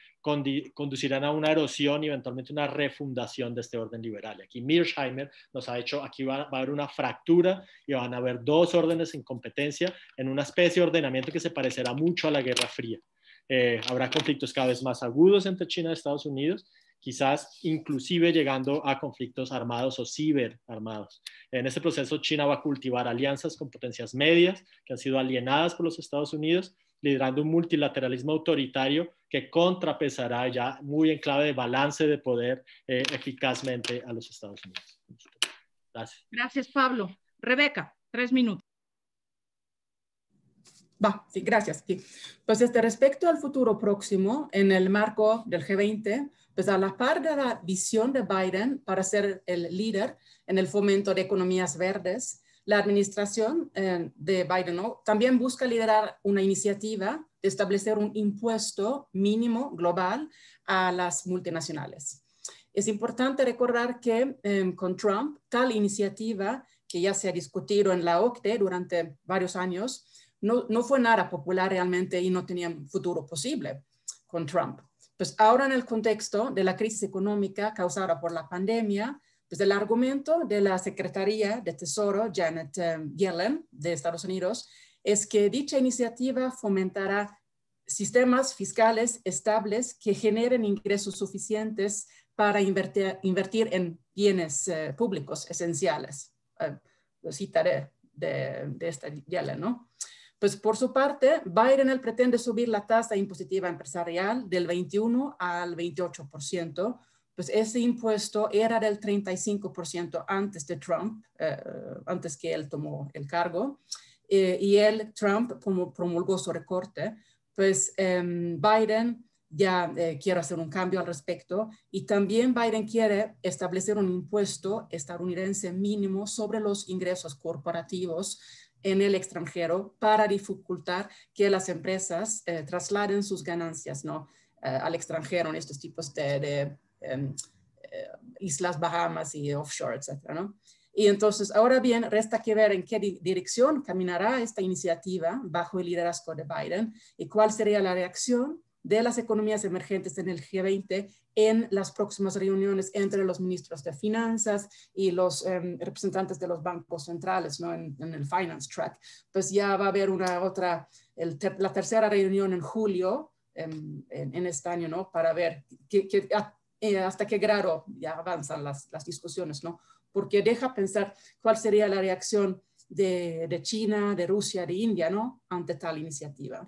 conducirán a una erosión y eventualmente una refundación de este orden liberal. Y aquí Mearsheimer nos ha hecho, aquí va a haber una fractura y van a haber dos órdenes en competencia en una especie de ordenamiento que se parecerá mucho a la Guerra Fría. Habrá conflictos cada vez más agudos entre China y Estados Unidos, quizás inclusive llegando a conflictos armados o ciberarmados. En este proceso, China va a cultivar alianzas con potencias medias que han sido alienadas por los Estados Unidos, liderando un multilateralismo autoritario que contrapesará ya muy en clave de balance de poder eficazmente a los Estados Unidos. Gracias. Gracias, Pablo. Rebeca, 3 minutos. Sí, gracias. Sí. Pues respecto al futuro próximo, en el marco del G20, pues a la par de la visión de Biden para ser el líder en el fomento de economías verdes, la administración de Biden, ¿no?, también busca liderar una iniciativa de establecer un impuesto mínimo global a las multinacionales. Es importante recordar que con Trump, tal iniciativa, que ya se ha discutido en la OCDE durante varios años, no fue nada popular realmente y no tenía un futuro posible con Trump. Pues ahora en el contexto de la crisis económica causada por la pandemia, pues el argumento de la Secretaría de Tesoro, Janet Yellen, de Estados Unidos, es que dicha iniciativa fomentará sistemas fiscales estables que generen ingresos suficientes para invertir en bienes públicos esenciales. Lo citaré de esta Yellen, ¿no? Pues por su parte, Biden él pretende subir la tasa impositiva empresarial del 21 al 28%, pues ese impuesto era del 35% antes de Trump, antes que él tomó el cargo, y Trump promulgó su recorte, pues Biden ya quiere hacer un cambio al respecto, y también Biden quiere establecer un impuesto estadounidense mínimo sobre los ingresos corporativos en el extranjero para dificultar que las empresas trasladen sus ganancias, ¿no?, al extranjero en estos tipos de Islas Bahamas y offshore, etcétera, ¿no? Y entonces, ahora bien, resta que ver en qué dirección caminará esta iniciativa bajo el liderazgo de Biden y cuál sería la reacción de las economías emergentes en el G20 en las próximas reuniones entre los ministros de finanzas y los representantes de los bancos centrales, ¿no?, en el finance track. Pues ya va a haber la tercera reunión en julio en este año, ¿no?, para ver hasta qué grado ya avanzan las discusiones, ¿no? Porque deja pensar cuál sería la reacción de China, de Rusia, de India, ¿no?, ante tal iniciativa.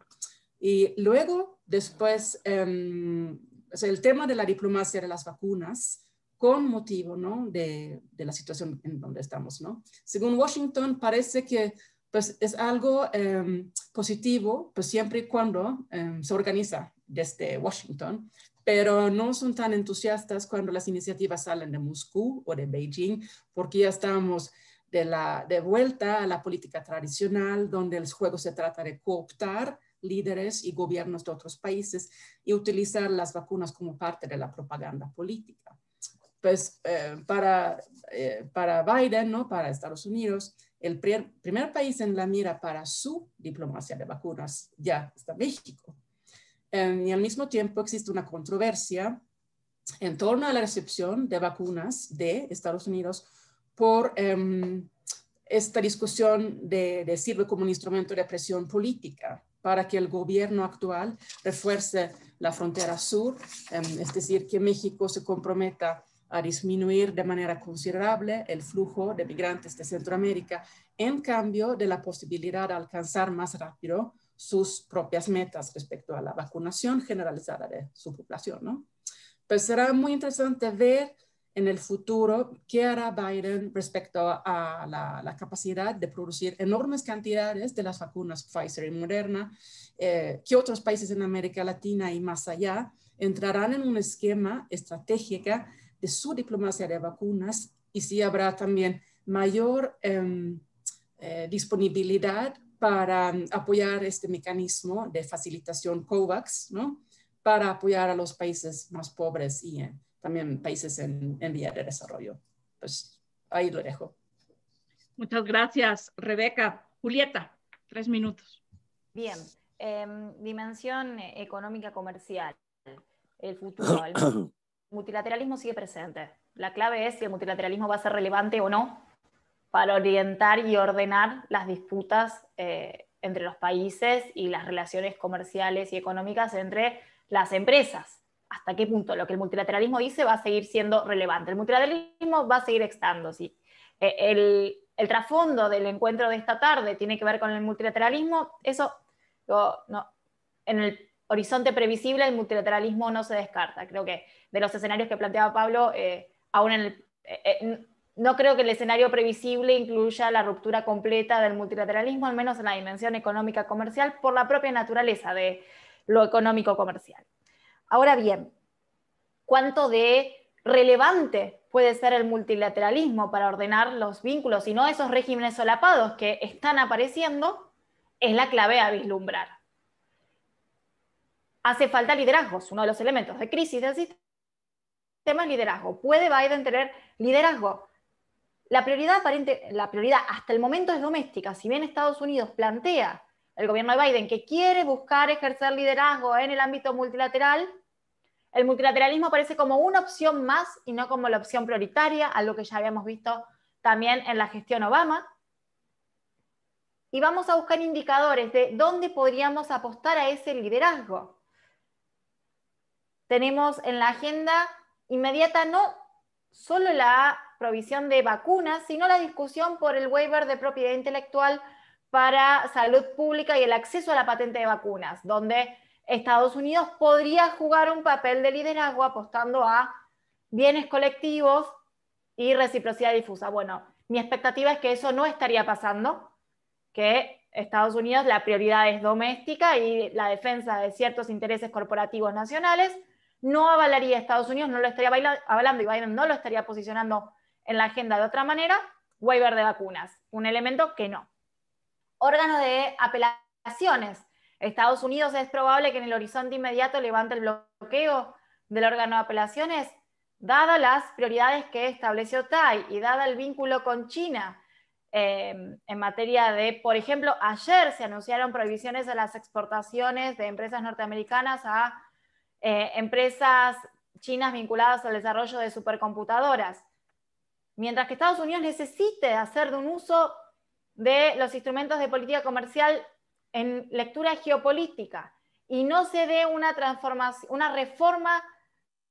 Y luego, después, el tema de la diplomacia de las vacunas, con motivo, ¿no?, de la situación en donde estamos, ¿no? Según Washington, parece que pues, es algo positivo, pues siempre y cuando se organiza desde Washington, pero no son tan entusiastas cuando las iniciativas salen de Moscú o de Beijing, porque ya estamos de vuelta a la política tradicional, donde el juego se trata de cooptar líderes y gobiernos de otros países y utilizar las vacunas como parte de la propaganda política. Pues para Biden, ¿no?, para Estados Unidos, el primer país en la mira para su diplomacia de vacunas ya está México. Y al mismo tiempo existe una controversia en torno a la recepción de vacunas de Estados Unidos por esta discusión de sirve como un instrumento de presión política para que el gobierno actual refuerce la frontera sur, es decir, que México se comprometa a disminuir de manera considerable el flujo de migrantes de Centroamérica en cambio de la posibilidad de alcanzar más rápido sus propias metas respecto a la vacunación generalizada de su población, ¿no? Pues será muy interesante ver en el futuro, ¿qué hará Biden respecto a la capacidad de producir enormes cantidades de las vacunas Pfizer y Moderna? ¿Qué otros países en América Latina y más allá entrarán en un esquema estratégico de su diplomacia de vacunas? Y si habrá también mayor disponibilidad para apoyar este mecanismo de facilitación COVAX, ¿no? Para apoyar a los países más pobres y también países en vía de desarrollo. Pues ahí lo dejo. Muchas gracias, Rebeca. Julieta, 3 minutos. Bien, dimensión económica comercial, el futuro. El multilateralismo sigue presente. La clave es si el multilateralismo va a ser relevante o no para orientar y ordenar las disputas entre los países y las relaciones comerciales y económicas entre las empresas. ¿Hasta qué punto lo que el multilateralismo dice va a seguir siendo relevante? El multilateralismo va a seguir estando, sí. El trasfondo del encuentro de esta tarde tiene que ver con el multilateralismo. Eso, no, en el horizonte previsible el multilateralismo no se descarta. Creo que de los escenarios que planteaba Pablo, aún en el... no creo que el escenario previsible incluya la ruptura completa del multilateralismo, al menos en la dimensión económica comercial, por la propia naturaleza de lo económico comercial. Ahora bien, ¿cuánto de relevante puede ser el multilateralismo para ordenar los vínculos y no esos regímenes solapados que están apareciendo? Es la clave a vislumbrar. Hace falta liderazgos, uno de los elementos de crisis del sistema es liderazgo. ¿Puede Biden tener liderazgo? La prioridad hasta el momento es doméstica. Si bien Estados Unidos plantea, el gobierno de Biden, que quiere buscar ejercer liderazgo en el ámbito multilateral, el multilateralismo aparece como una opción más y no como la opción prioritaria, algo que ya habíamos visto también en la gestión Obama. Y vamos a buscar indicadores de dónde podríamos apostar a ese liderazgo. Tenemos en la agenda inmediata no solo la provisión de vacunas, sino la discusión por el waiver de propiedad intelectual para salud pública y el acceso a la patente de vacunas, donde Estados Unidos podría jugar un papel de liderazgo apostando a bienes colectivos y reciprocidad difusa. Bueno, mi expectativa es que eso no estaría pasando, que Estados Unidos la prioridad es doméstica y la defensa de ciertos intereses corporativos nacionales. No avalaría a Estados Unidos, no lo estaría avalando y Biden no lo estaría posicionando en la agenda de otra manera, waiver de vacunas, un elemento que no. Órgano de apelaciones. Estados Unidos es probable que en el horizonte inmediato levante el bloqueo del órgano de apelaciones, dadas las prioridades que estableció Tai y dada el vínculo con China en materia de, por ejemplo, ayer se anunciaron prohibiciones a las exportaciones de empresas norteamericanas a empresas chinas vinculadas al desarrollo de supercomputadoras. Mientras que Estados Unidos necesite hacer de un uso de los instrumentos de política comercial en lectura geopolítica y no se dé una transformación, una reforma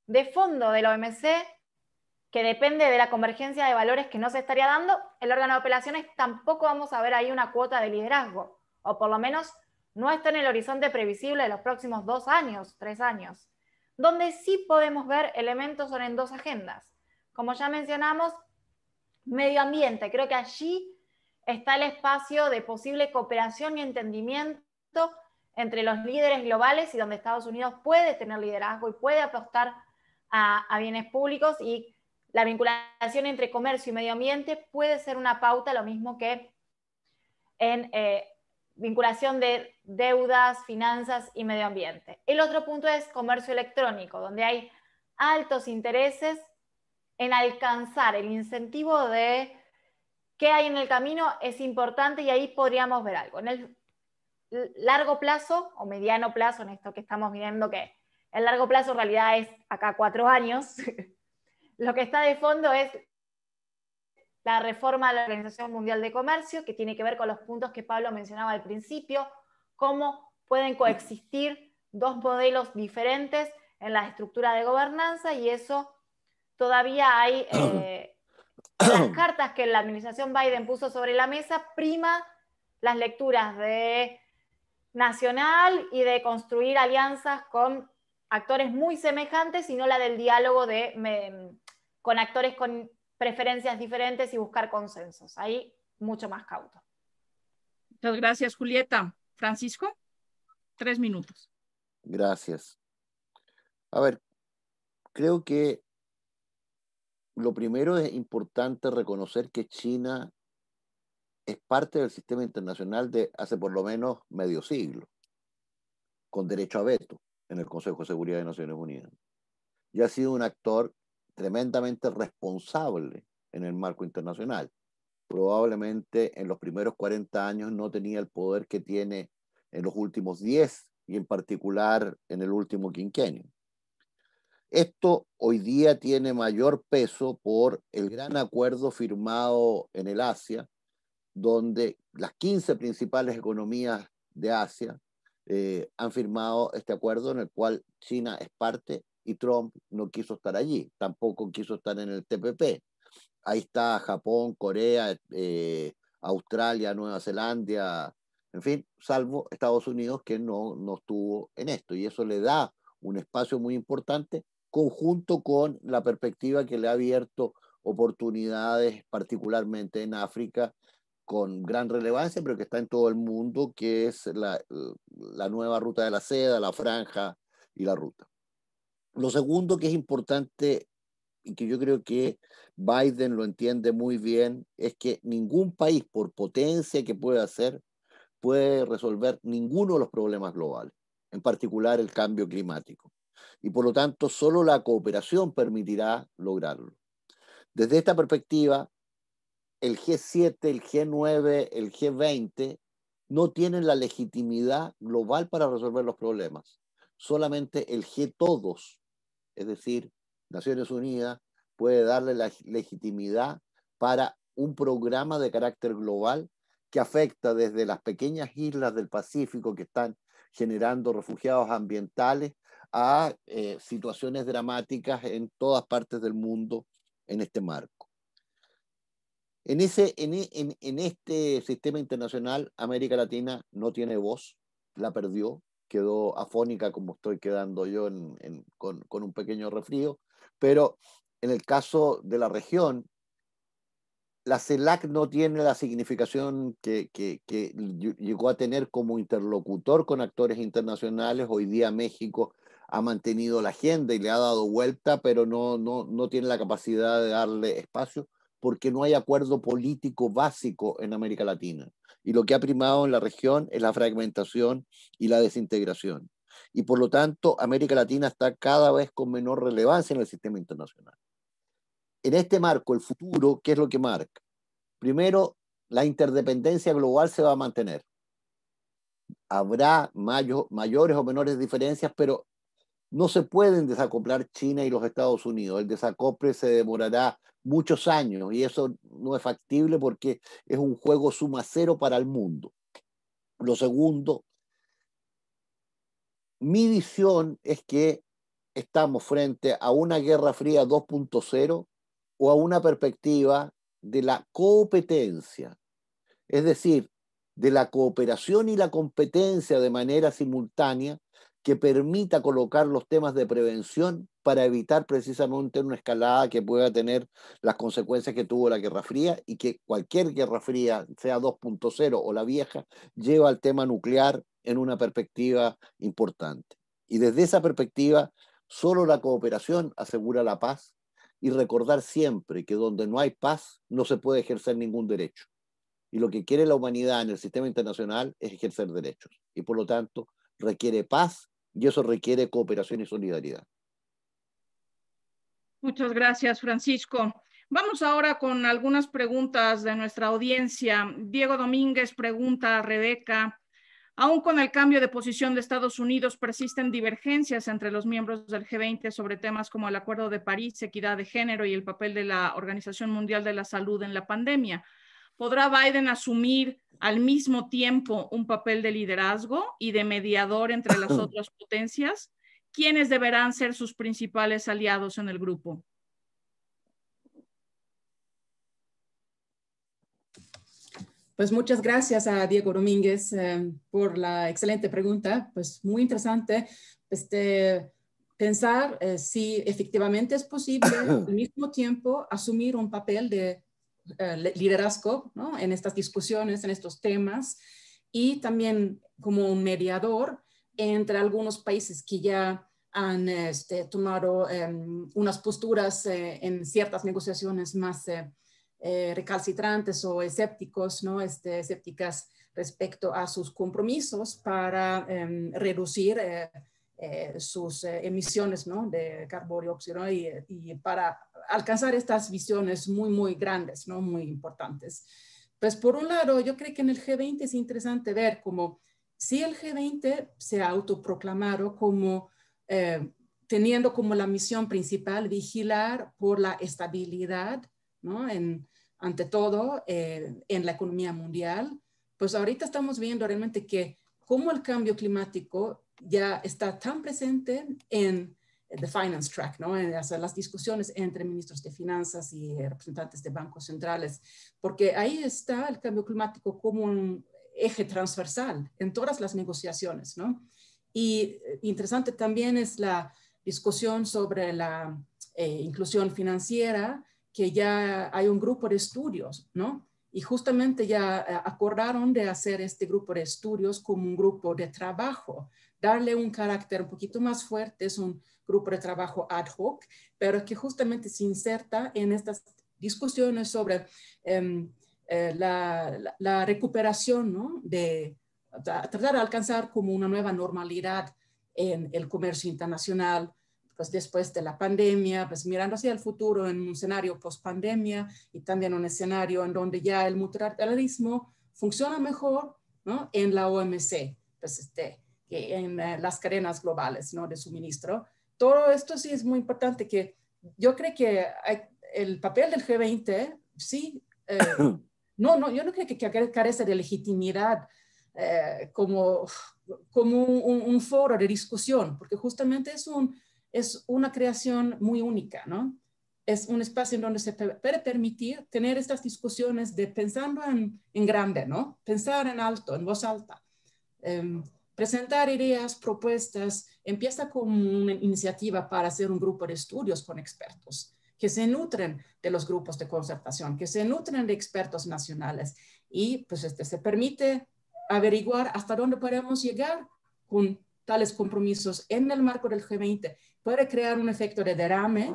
de fondo de la OMC que depende de la convergencia de valores que no se estaría dando, el órgano de apelaciones tampoco vamos a ver ahí una cuota de liderazgo, o por lo menos no está en el horizonte previsible de los próximos 2 años, 3 años. Donde sí podemos ver elementos son en 2 agendas. Como ya mencionamos, medio ambiente. Creo que allí está el espacio de posible cooperación y entendimiento entre los líderes globales y donde Estados Unidos puede tener liderazgo y puede apostar a bienes públicos, y la vinculación entre comercio y medio ambiente puede ser una pauta, lo mismo que en vinculación de deudas, finanzas y medio ambiente. El otro punto es comercio electrónico, donde hay altos intereses en alcanzar el incentivo de qué hay en el camino, es importante, y ahí podríamos ver algo. En el largo plazo o mediano plazo, en esto que estamos viendo, que el largo plazo en realidad es acá 4 años, lo que está de fondo es la reforma de la Organización Mundial de Comercio, que tiene que ver con los puntos que Pablo mencionaba al principio, cómo pueden coexistir 2 modelos diferentes en la estructura de gobernanza, y eso todavía hay, las cartas que la administración Biden puso sobre la mesa, prima las lecturas de nacional y de construir alianzas con actores muy semejantes, y no la del diálogo con actores con preferencias diferentes y buscar consensos. Ahí mucho más cauto. Muchas gracias, Julieta. Francisco, 3 minutos. Gracias. A ver, creo que lo primero es importante reconocer que China es parte del sistema internacional de hace por lo menos medio siglo, con derecho a veto en el Consejo de Seguridad de Naciones Unidas. Y ha sido un actor tremendamente responsable en el marco internacional. Probablemente en los primeros 40 años no tenía el poder que tiene en los últimos 10 y en particular en el último quinquenio. Esto hoy día tiene mayor peso por el gran acuerdo firmado en el Asia, donde las 15 principales economías de Asia han firmado este acuerdo en el cual China es parte y Trump no quiso estar allí, tampoco quiso estar en el TPP. Ahí está Japón, Corea, Australia, Nueva Zelanda, en fin, salvo Estados Unidos que no estuvo en esto. Y eso le da un espacio muy importante conjunto con la perspectiva que le ha abierto oportunidades, particularmente en África, con gran relevancia, pero que está en todo el mundo, que es la nueva ruta de la seda, la franja y la ruta. Lo segundo que es importante y que yo creo que Biden lo entiende muy bien, es que ningún país, por potencia que pueda hacer, puede resolver ninguno de los problemas globales, en particular el cambio climático. Y por lo tanto, solo la cooperación permitirá lograrlo. Desde esta perspectiva, el G7, el G9, el G20 no tienen la legitimidad global para resolver los problemas. Solamente el G-Todos, es decir, Naciones Unidas, puede darle la legitimidad para un programa de carácter global que afecta desde las pequeñas islas del Pacífico que están generando refugiados ambientales a situaciones dramáticas en todas partes del mundo en este marco. En este sistema internacional, América Latina no tiene voz, la perdió, quedó afónica como estoy quedando yo con un pequeño resfrío, pero en el caso de la región, la CELAC no tiene la significación que llegó a tener como interlocutor con actores internacionales. Hoy día México ha mantenido la agenda y le ha dado vuelta, pero no tiene la capacidad de darle espacio porque no hay acuerdo político básico en América Latina. Y lo que ha primado en la región es la fragmentación y la desintegración. Y por lo tanto, América Latina está cada vez con menor relevancia en el sistema internacional. En este marco, el futuro, ¿qué es lo que marca? Primero, la interdependencia global se va a mantener. Habrá mayores o menores diferencias, pero no se pueden desacoplar China y los Estados Unidos. El desacople se demorará muchos años y eso no es factible porque es un juego suma cero para el mundo. Lo segundo, mi visión es que estamos frente a una Guerra Fría 2.0 o a una perspectiva de la competencia, es decir, de la cooperación y la competencia de manera simultánea que permita colocar los temas de prevención para evitar precisamente una escalada que pueda tener las consecuencias que tuvo la Guerra Fría y que cualquier Guerra Fría, sea 2.0 o la vieja, lleva al tema nuclear en una perspectiva importante. Y desde esa perspectiva, solo la cooperación asegura la paz y recordar siempre que donde no hay paz no se puede ejercer ningún derecho. Y lo que quiere la humanidad en el sistema internacional es ejercer derechos. Y por lo tanto, requiere paz y eso requiere cooperación y solidaridad. Muchas gracias, Francisco. Vamos ahora con algunas preguntas de nuestra audiencia. Diego Domínguez pregunta a Rebeca, aún con el cambio de posición de Estados Unidos, persisten divergencias entre los miembros del G20 sobre temas como el Acuerdo de París, equidad de género y el papel de la Organización Mundial de la Salud en la pandemia. ¿Podrá Biden asumir al mismo tiempo un papel de liderazgo y de mediador entre las otras potencias? ¿Quiénes deberán ser sus principales aliados en el grupo? Pues muchas gracias a Diego Domínguez por la excelente pregunta, pues muy interesante. pensar si efectivamente es posible al mismo tiempo asumir un papel de liderazgo, ¿no?, en estas discusiones, en estos temas, y también como un mediador entre algunos países que ya han tomado unas posturas en ciertas negociaciones más recalcitrantes o escépticos, ¿no?, escépticas respecto a sus compromisos para reducir sus emisiones, ¿no?, de carbono y óxido, ¿no?, y para alcanzar estas visiones muy, muy grandes, ¿no?, muy importantes. Pues por un lado, yo creo que en el G20 es interesante ver cómo si el G20 se ha autoproclamado como teniendo como la misión principal vigilar por la estabilidad, ¿no?, ante todo en la economía mundial, pues ahorita estamos viendo realmente que cómo el cambio climático ya está tan presente en the finance track, ¿no?, en las discusiones entre ministros de finanzas y representantes de bancos centrales, porque ahí está el cambio climático como un eje transversal en todas las negociaciones, ¿no? Y interesante también es la discusión sobre la inclusión financiera, que ya hay un grupo de estudios, ¿no? Y justamente ya acordaron de hacer este grupo de estudios como un grupo de trabajo, darle un carácter un poquito más fuerte, es un grupo de trabajo ad hoc, pero que justamente se inserta en estas discusiones sobre la recuperación, ¿no?, de tratar de alcanzar como una nueva normalidad en el comercio internacional, pues después de la pandemia, pues mirando hacia el futuro en un escenario post-pandemia y también un escenario en donde ya el multilateralismo funciona mejor, ¿no?, en la OMC, pues en las cadenas globales, ¿no?, de suministro. Todo esto sí es muy importante, que yo creo que el papel del G20 sí, yo no creo que carece de legitimidad como un foro de discusión, porque justamente es una creación muy única, ¿no? Es un espacio en donde se puede permitir tener estas discusiones de pensando en grande, ¿no? Pensar en alto, en voz alta. Presentar ideas, propuestas, empieza con una iniciativa para hacer un grupo de estudios con expertos que se nutren de los grupos de concertación, que se nutren de expertos nacionales, y pues se permite averiguar hasta dónde podemos llegar con tales compromisos en el marco del G20. Puede crear un efecto de derrame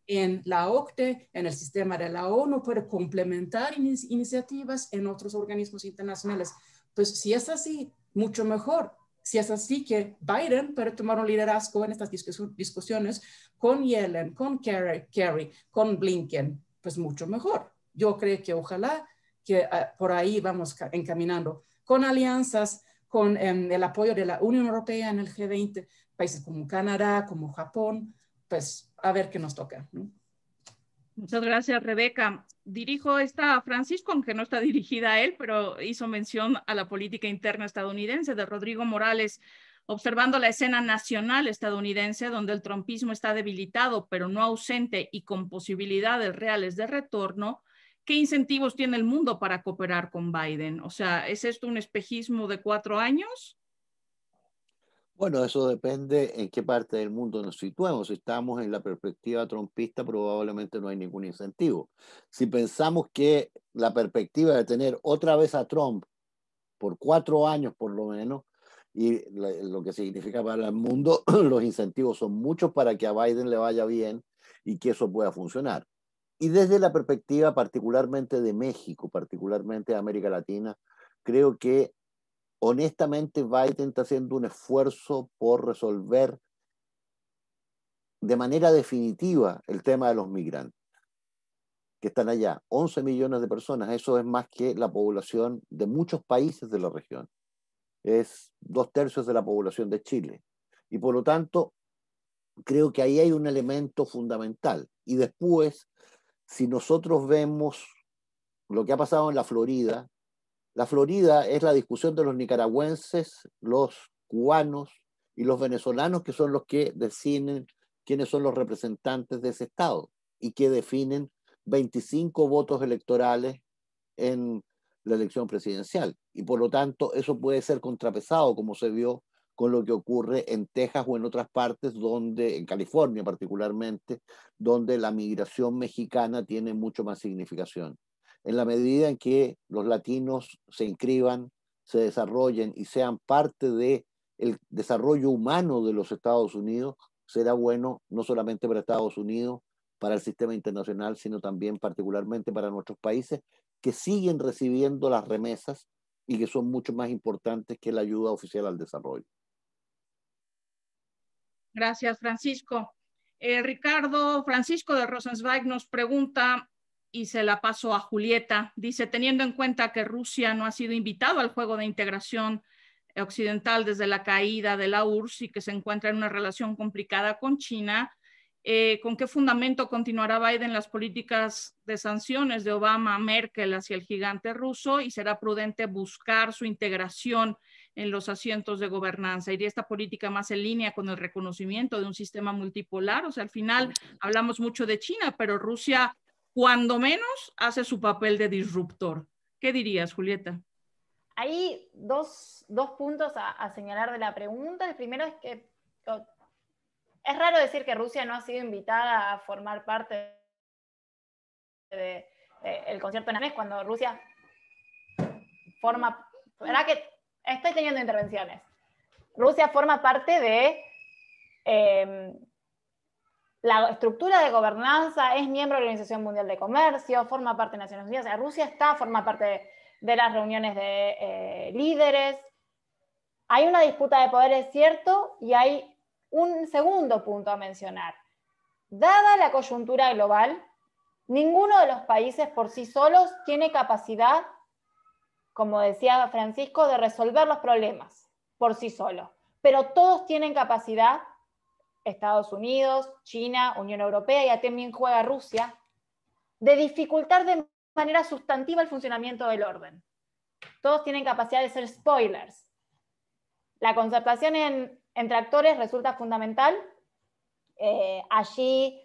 en la OCDE, en el sistema de la ONU, puede complementar iniciativas en otros organismos internacionales. Pues si es así, mucho mejor. Si es así, que Biden puede tomar un liderazgo en estas discusiones con Yellen, con Kerry, con Blinken, pues mucho mejor. Yo creo que ojalá que por ahí vamos encaminando, con alianzas, con el apoyo de la Unión Europea en el G20, países como Canadá, como Japón, pues a ver qué nos toca, ¿no? Muchas gracias, Rebeca. Dirijo esta a Francisco, aunque no está dirigida a él, pero hizo mención a la política interna estadounidense de Rodrigo Morales, observando la escena nacional estadounidense, donde el trumpismo está debilitado, pero no ausente y con posibilidades reales de retorno. ¿Qué incentivos tiene el mundo para cooperar con Biden? O sea, ¿es esto un espejismo de 4 años? Bueno, eso depende en qué parte del mundo nos situemos. Si estamos en la perspectiva trumpista, probablemente no hay ningún incentivo. Si pensamos que la perspectiva de tener otra vez a Trump por 4 años por lo menos, y lo que significa para el mundo, los incentivos son muchos para que a Biden le vaya bien y que eso pueda funcionar. Y desde la perspectiva particularmente de México, particularmente de América Latina, creo que honestamente Biden está haciendo un esfuerzo por resolver de manera definitiva el tema de los migrantes que están allá. 11 millones de personas, eso es más que la población de muchos países de la región. Es 2/3 de la población de Chile. Y por lo tanto, creo que ahí hay un elemento fundamental. Y después, si nosotros vemos lo que ha pasado en la Florida es la discusión de los nicaragüenses, los cubanos y los venezolanos, que son los que deciden quiénes son los representantes de ese estado y que definen 25 votos electorales en la elección presidencial. Y por lo tanto, eso puede ser contrapesado, como se vio con lo que ocurre en Texas o en otras partes, donde, en California particularmente, donde la migración mexicana tiene mucho más significación. En la medida en que los latinos se inscriban, se desarrollen y sean parte del desarrollo humano de los Estados Unidos, será bueno no solamente para Estados Unidos, para el sistema internacional, sino también particularmente para nuestros países que siguen recibiendo las remesas y que son mucho más importantes que la ayuda oficial al desarrollo. Gracias, Francisco. Ricardo Francisco de Rosenzweig nos pregunta, y se la paso a Julieta, dice, teniendo en cuenta que Rusia no ha sido invitado al juego de integración occidental desde la caída de la URSS y que se encuentra en una relación complicada con China, ¿con qué fundamento continuará Biden las políticas de sanciones de Obama a Merkel hacia el gigante ruso y será prudente buscar su integración en los asientos de gobernanza? ¿Iría esta política más en línea con el reconocimiento de un sistema multipolar? O sea, al final hablamos mucho de China, pero Rusia, cuando menos, hace su papel de disruptor. ¿Qué dirías, Julieta? Hay dos puntos a señalar de la pregunta. El primero es que es raro decir que Rusia no ha sido invitada a formar parte del concierto en Anés cuando Rusia forma... ¿Verdad que estoy teniendo intervenciones? Rusia forma parte de la estructura de gobernanza, es miembro de la Organización Mundial de Comercio, forma parte de Naciones Unidas. O sea, Rusia forma parte de las reuniones de líderes. Hay una disputa de poder, es cierto, y hay un segundo punto a mencionar. Dada la coyuntura global, ninguno de los países por sí solos tiene capacidad, como decía Francisco, de resolver los problemas por sí solos. Pero todos tienen capacidad, Estados Unidos, China, Unión Europea, y también juega Rusia, de dificultar de manera sustantiva el funcionamiento del orden. Todos tienen capacidad de ser spoilers. La concertación entre actores resulta fundamental. Allí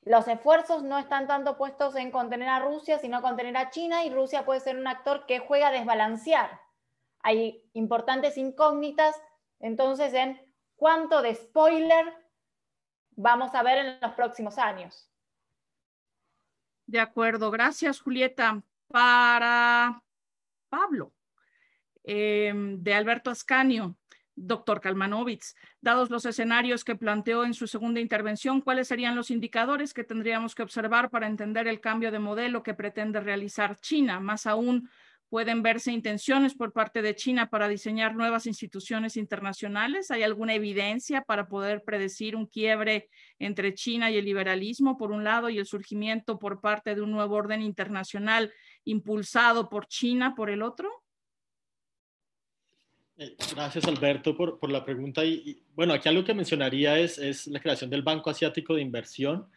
los esfuerzos no están tanto puestos en contener a Rusia, sino contener a China, y Rusia puede ser un actor que juega a desbalancear. Hay importantes incógnitas, entonces, en cuánto de spoiler vamos a ver en los próximos años. De acuerdo, gracias, Julieta. Para Pablo, de Alberto Ascanio, doctor Kalmanovitz, dados los escenarios que planteó en su segunda intervención, ¿cuáles serían los indicadores que tendríamos que observar para entender el cambio de modelo que pretende realizar China? Más aún, ¿pueden verse intenciones por parte de China para diseñar nuevas instituciones internacionales? ¿Hay alguna evidencia para poder predecir un quiebre entre China y el liberalismo, por un lado, y el surgimiento por parte de un nuevo orden internacional impulsado por China, por el otro? Gracias, Alberto, por la pregunta. Bueno, aquí algo que mencionaría es la creación del Banco Asiático de Inversión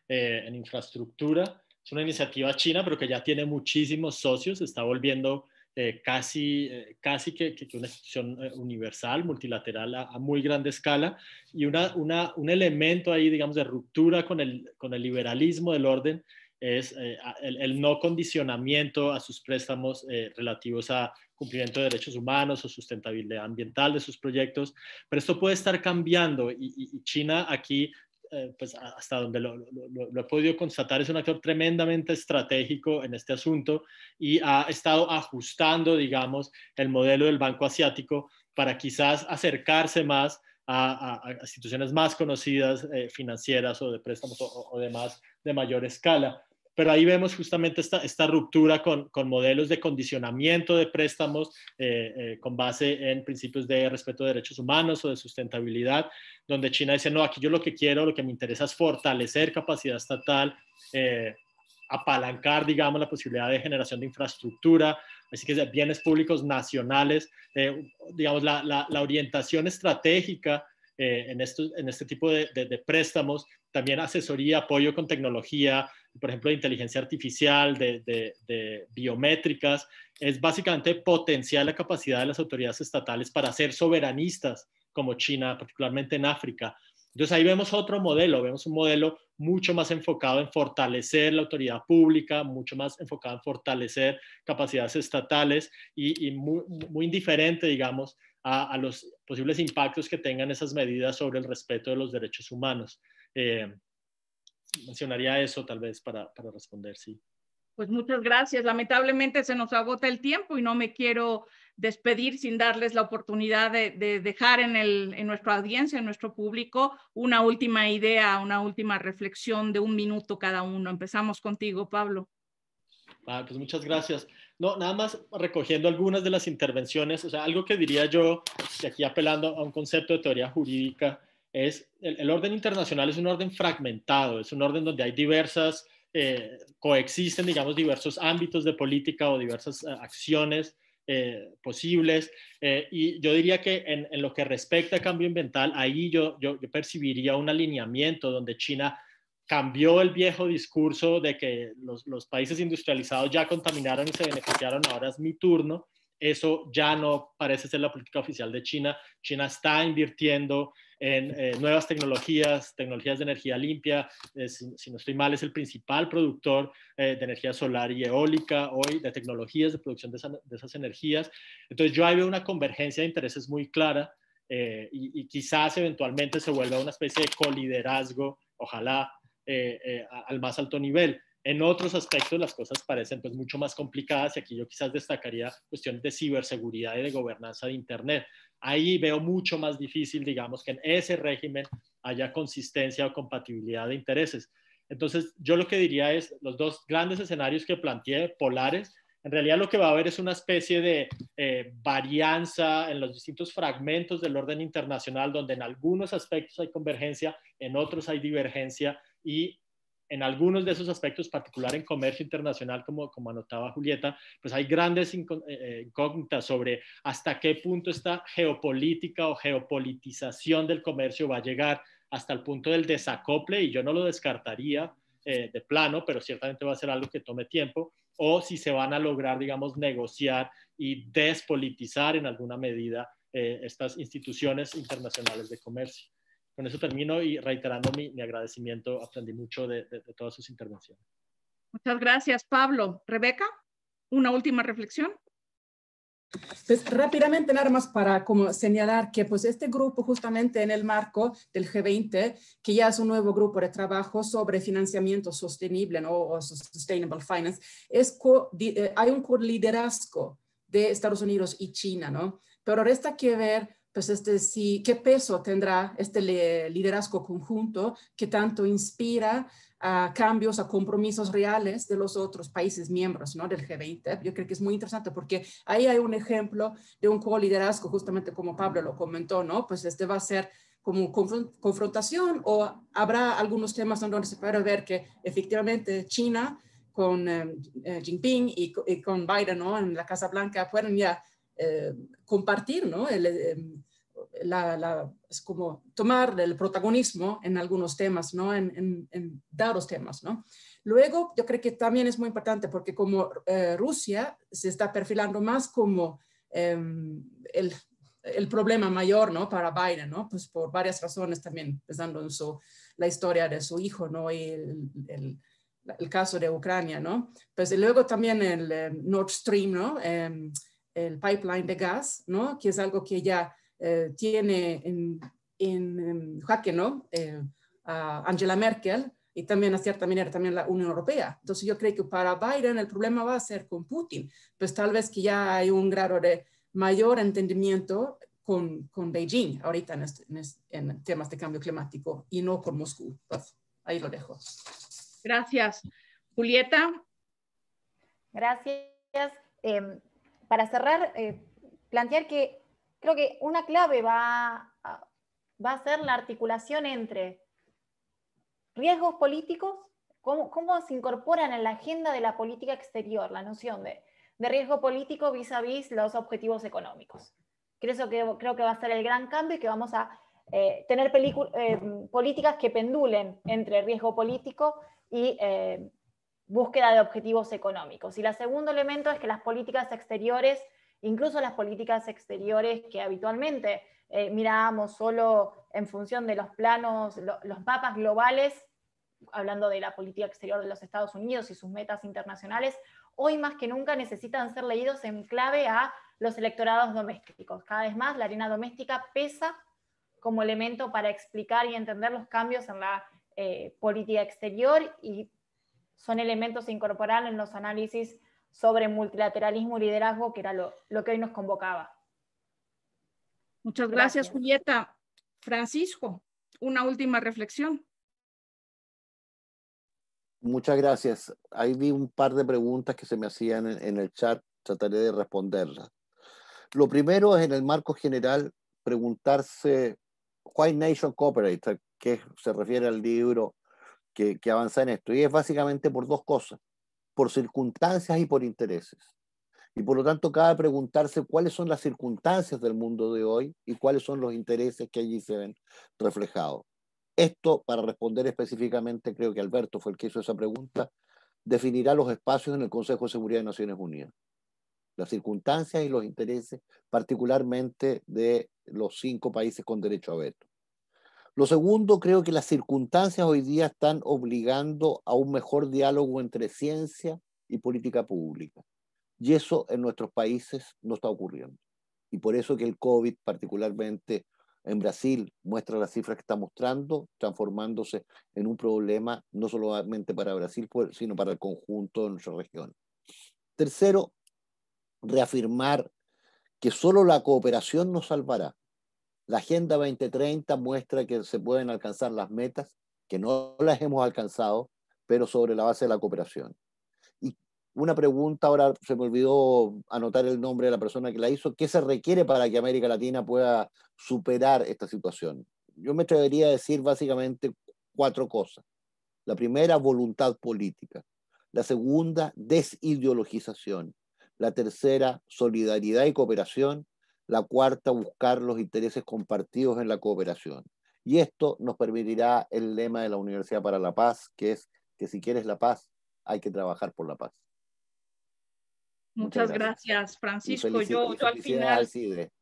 en infraestructura. Es una iniciativa china, pero que ya tiene muchísimos socios, se está volviendo casi que una institución universal, multilateral a muy grande escala, y un elemento ahí, digamos, de ruptura con el liberalismo del orden es el no condicionamiento a sus préstamos relativos a cumplimiento de derechos humanos o sustentabilidad ambiental de sus proyectos, pero esto puede estar cambiando y China aquí, pues hasta donde lo he podido constatar, es un actor tremendamente estratégico en este asunto y ha estado ajustando, digamos, el modelo del Banco Asiático para quizás acercarse más a instituciones más conocidas financieras o de préstamos o demás de mayor escala. Pero ahí vemos justamente esta ruptura con modelos de condicionamiento de préstamos con base en principios de respeto de derechos humanos o de sustentabilidad, donde China dice, no, aquí yo lo que me interesa es fortalecer capacidad estatal, apalancar, digamos, la posibilidad de generación de infraestructura, así que bienes públicos nacionales, digamos, la orientación estratégica en este tipo de préstamos, también asesoría, apoyo con tecnología, por ejemplo, de inteligencia artificial, de biométricas, es básicamente potenciar la capacidad de las autoridades estatales para ser soberanistas como China, particularmente en África. Entonces ahí vemos otro modelo, vemos un modelo mucho más enfocado en fortalecer la autoridad pública, mucho más enfocado en fortalecer capacidades estatales y muy indiferente, digamos, a los posibles impactos que tengan esas medidas sobre el respeto de los derechos humanos. Mencionaría eso tal vez para responder, sí. Pues muchas gracias. Lamentablemente se nos agota el tiempo y no me quiero despedir sin darles la oportunidad de dejar en nuestra audiencia, en nuestro público, una última idea, una última reflexión de 1 minuto cada uno. Empezamos contigo, Pablo. Pues muchas gracias. No, nada más recogiendo algunas de las intervenciones, o sea, algo que diría yo, y aquí apelando a un concepto de teoría jurídica, es el orden internacional es un orden fragmentado, es un orden donde hay diversas, coexisten, digamos, diversos ámbitos de política o diversas acciones posibles, y yo diría que en lo que respecta a cambio ambiental, ahí yo percibiría un alineamiento donde China cambió el viejo discurso de que los países industrializados ya contaminaron y se beneficiaron, ahora es mi turno. Eso ya no parece ser la política oficial de China. China está invirtiendo en nuevas tecnologías de energía limpia. Si no estoy mal, es el principal productor de energía solar y eólica hoy, de tecnologías de producción de esas energías. Entonces yo ahí veo una convergencia de intereses muy clara y quizás eventualmente se vuelva una especie de coliderazgo, ojalá, al más alto nivel. En otros aspectos las cosas parecen pues mucho más complicadas y aquí yo quizás destacaría cuestiones de ciberseguridad y de gobernanza de Internet. Ahí veo mucho más difícil, digamos, que en ese régimen haya consistencia o compatibilidad de intereses. Entonces yo lo que diría es los dos grandes escenarios que planteé, polares, en realidad lo que va a haber es una especie de varianza en los distintos fragmentos del orden internacional, donde en algunos aspectos hay convergencia, en otros hay divergencia, y en algunos de esos aspectos, particular en comercio internacional, como anotaba Julieta, pues hay grandes incógnitas sobre hasta qué punto esta geopolítica o geopolitización del comercio va a llegar hasta el punto del desacople, y yo no lo descartaría de plano, pero ciertamente va a ser algo que tome tiempo, o si se van a lograr, digamos, negociar y despolitizar en alguna medida estas instituciones internacionales de comercio. Con eso termino y reiterando mi agradecimiento, aprendí mucho de todas sus intervenciones. Muchas gracias, Pablo. Rebeca, una última reflexión. Pues rápidamente nada más para como señalar que pues este grupo justamente en el marco del G20, que ya es un nuevo grupo de trabajo sobre financiamiento sostenible, ¿no? O Sustainable Finance, hay un liderazgo de Estados Unidos y China, ¿no? Pero resta que ver pues qué peso tendrá este liderazgo conjunto que tanto inspira a cambios, a compromisos reales de los otros países miembros, ¿no? Del G20. Yo creo que es muy interesante porque ahí hay un ejemplo de un co-liderazgo, justamente como Pablo lo comentó, ¿no? Pues va a ser como confrontación, o habrá algunos temas donde se puede ver que efectivamente China con Jinping y con Biden, ¿no? En la Casa Blanca pueden ya compartir, ¿no? Es como tomar el protagonismo en algunos temas, ¿no? En dados temas, ¿no? Luego, yo creo que también es muy importante porque como Rusia se está perfilando más como el problema mayor, ¿no? Para Biden, ¿no? Pues por varias razones también, pensando en la historia de su hijo, ¿no? Y el caso de Ucrania, ¿no? Pues y luego también el Nord Stream, ¿no? El pipeline de gas, ¿no? Que es algo que ya tiene en jaque, ¿no? A Angela Merkel y también a cierta manera también la Unión Europea. Entonces yo creo que para Biden el problema va a ser con Putin, pues tal vez que ya hay un grado de mayor entendimiento con Beijing ahorita en temas de cambio climático y no con Moscú. Pues ahí lo dejo. Gracias. Julieta. Gracias. Para cerrar, plantear que creo que una clave va a ser la articulación entre riesgos políticos, cómo se incorporan en la agenda de la política exterior la noción de riesgo político vis a vis los objetivos económicos. Creo que va a ser el gran cambio y que vamos a tener políticas que pendulen entre riesgo político y búsqueda de objetivos económicos. Y el segundo elemento es que las políticas exteriores incluso las políticas exteriores que habitualmente mirábamos solo en función de los planos, los mapas globales, hablando de la política exterior de los Estados Unidos y sus metas internacionales, hoy más que nunca necesitan ser leídos en clave a los electorados domésticos. Cada vez más la arena doméstica pesa como elemento para explicar y entender los cambios en la política exterior, y son elementos a incorporar en los análisis sobre multilateralismo y liderazgo, que era lo que hoy nos convocaba. Muchas gracias, Julieta. Francisco, una última reflexión. Muchas gracias. Ahí vi un par de preguntas que se me hacían en el chat, trataré de responderlas. Lo primero es, en el marco general, preguntarse Why Nation Cooperate, que se refiere al libro que avanza en esto, y es básicamente por dos cosas: por circunstancias y por intereses. Y por lo tanto cabe preguntarse cuáles son las circunstancias del mundo de hoy y cuáles son los intereses que allí se ven reflejados. Esto, para responder específicamente, creo que Alberto fue el que hizo esa pregunta, definirá los espacios en el Consejo de Seguridad de Naciones Unidas. Las circunstancias y los intereses, particularmente de los 5 países con derecho a veto. Lo segundo, creo que las circunstancias hoy día están obligando a un mejor diálogo entre ciencia y política pública. Y eso en nuestros países no está ocurriendo. Y por eso que el COVID, particularmente en Brasil, muestra las cifras que está mostrando, transformándose en un problema no solamente para Brasil, sino para el conjunto de nuestra región. Tercero, reafirmar que solo la cooperación nos salvará. La Agenda 2030 muestra que se pueden alcanzar las metas, que no las hemos alcanzado, pero sobre la base de la cooperación. Y una pregunta, ahora se me olvidó anotar el nombre de la persona que la hizo: ¿qué se requiere para que América Latina pueda superar esta situación? Yo me atrevería a decir básicamente 4 cosas. La primera, voluntad política. La segunda, desideologización. La tercera, solidaridad y cooperación. La cuarta, buscar los intereses compartidos en la cooperación. Y esto nos permitirá el lema de la Universidad para la Paz, que es que si quieres la paz, hay que trabajar por la paz. Muchas gracias, Francisco. Yo al final... al CIDE.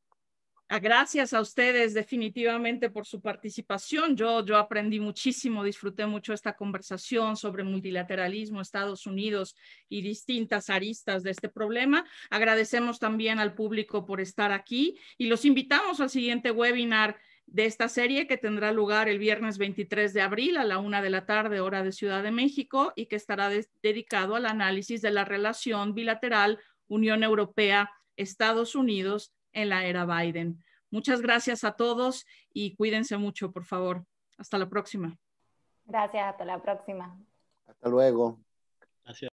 Gracias a ustedes definitivamente por su participación. Yo aprendí muchísimo, disfruté mucho esta conversación sobre multilateralismo, Estados Unidos y distintas aristas de este problema. Agradecemos también al público por estar aquí y los invitamos al siguiente webinar de esta serie, que tendrá lugar el viernes 23 de abril a la 1 de la tarde, hora de Ciudad de México, y que estará dedicado al análisis de la relación bilateral Unión Europea-Estados Unidos en la era Biden. Muchas gracias a todos y cuídense mucho, por favor. Hasta la próxima. Gracias, hasta la próxima. Hasta luego. Gracias.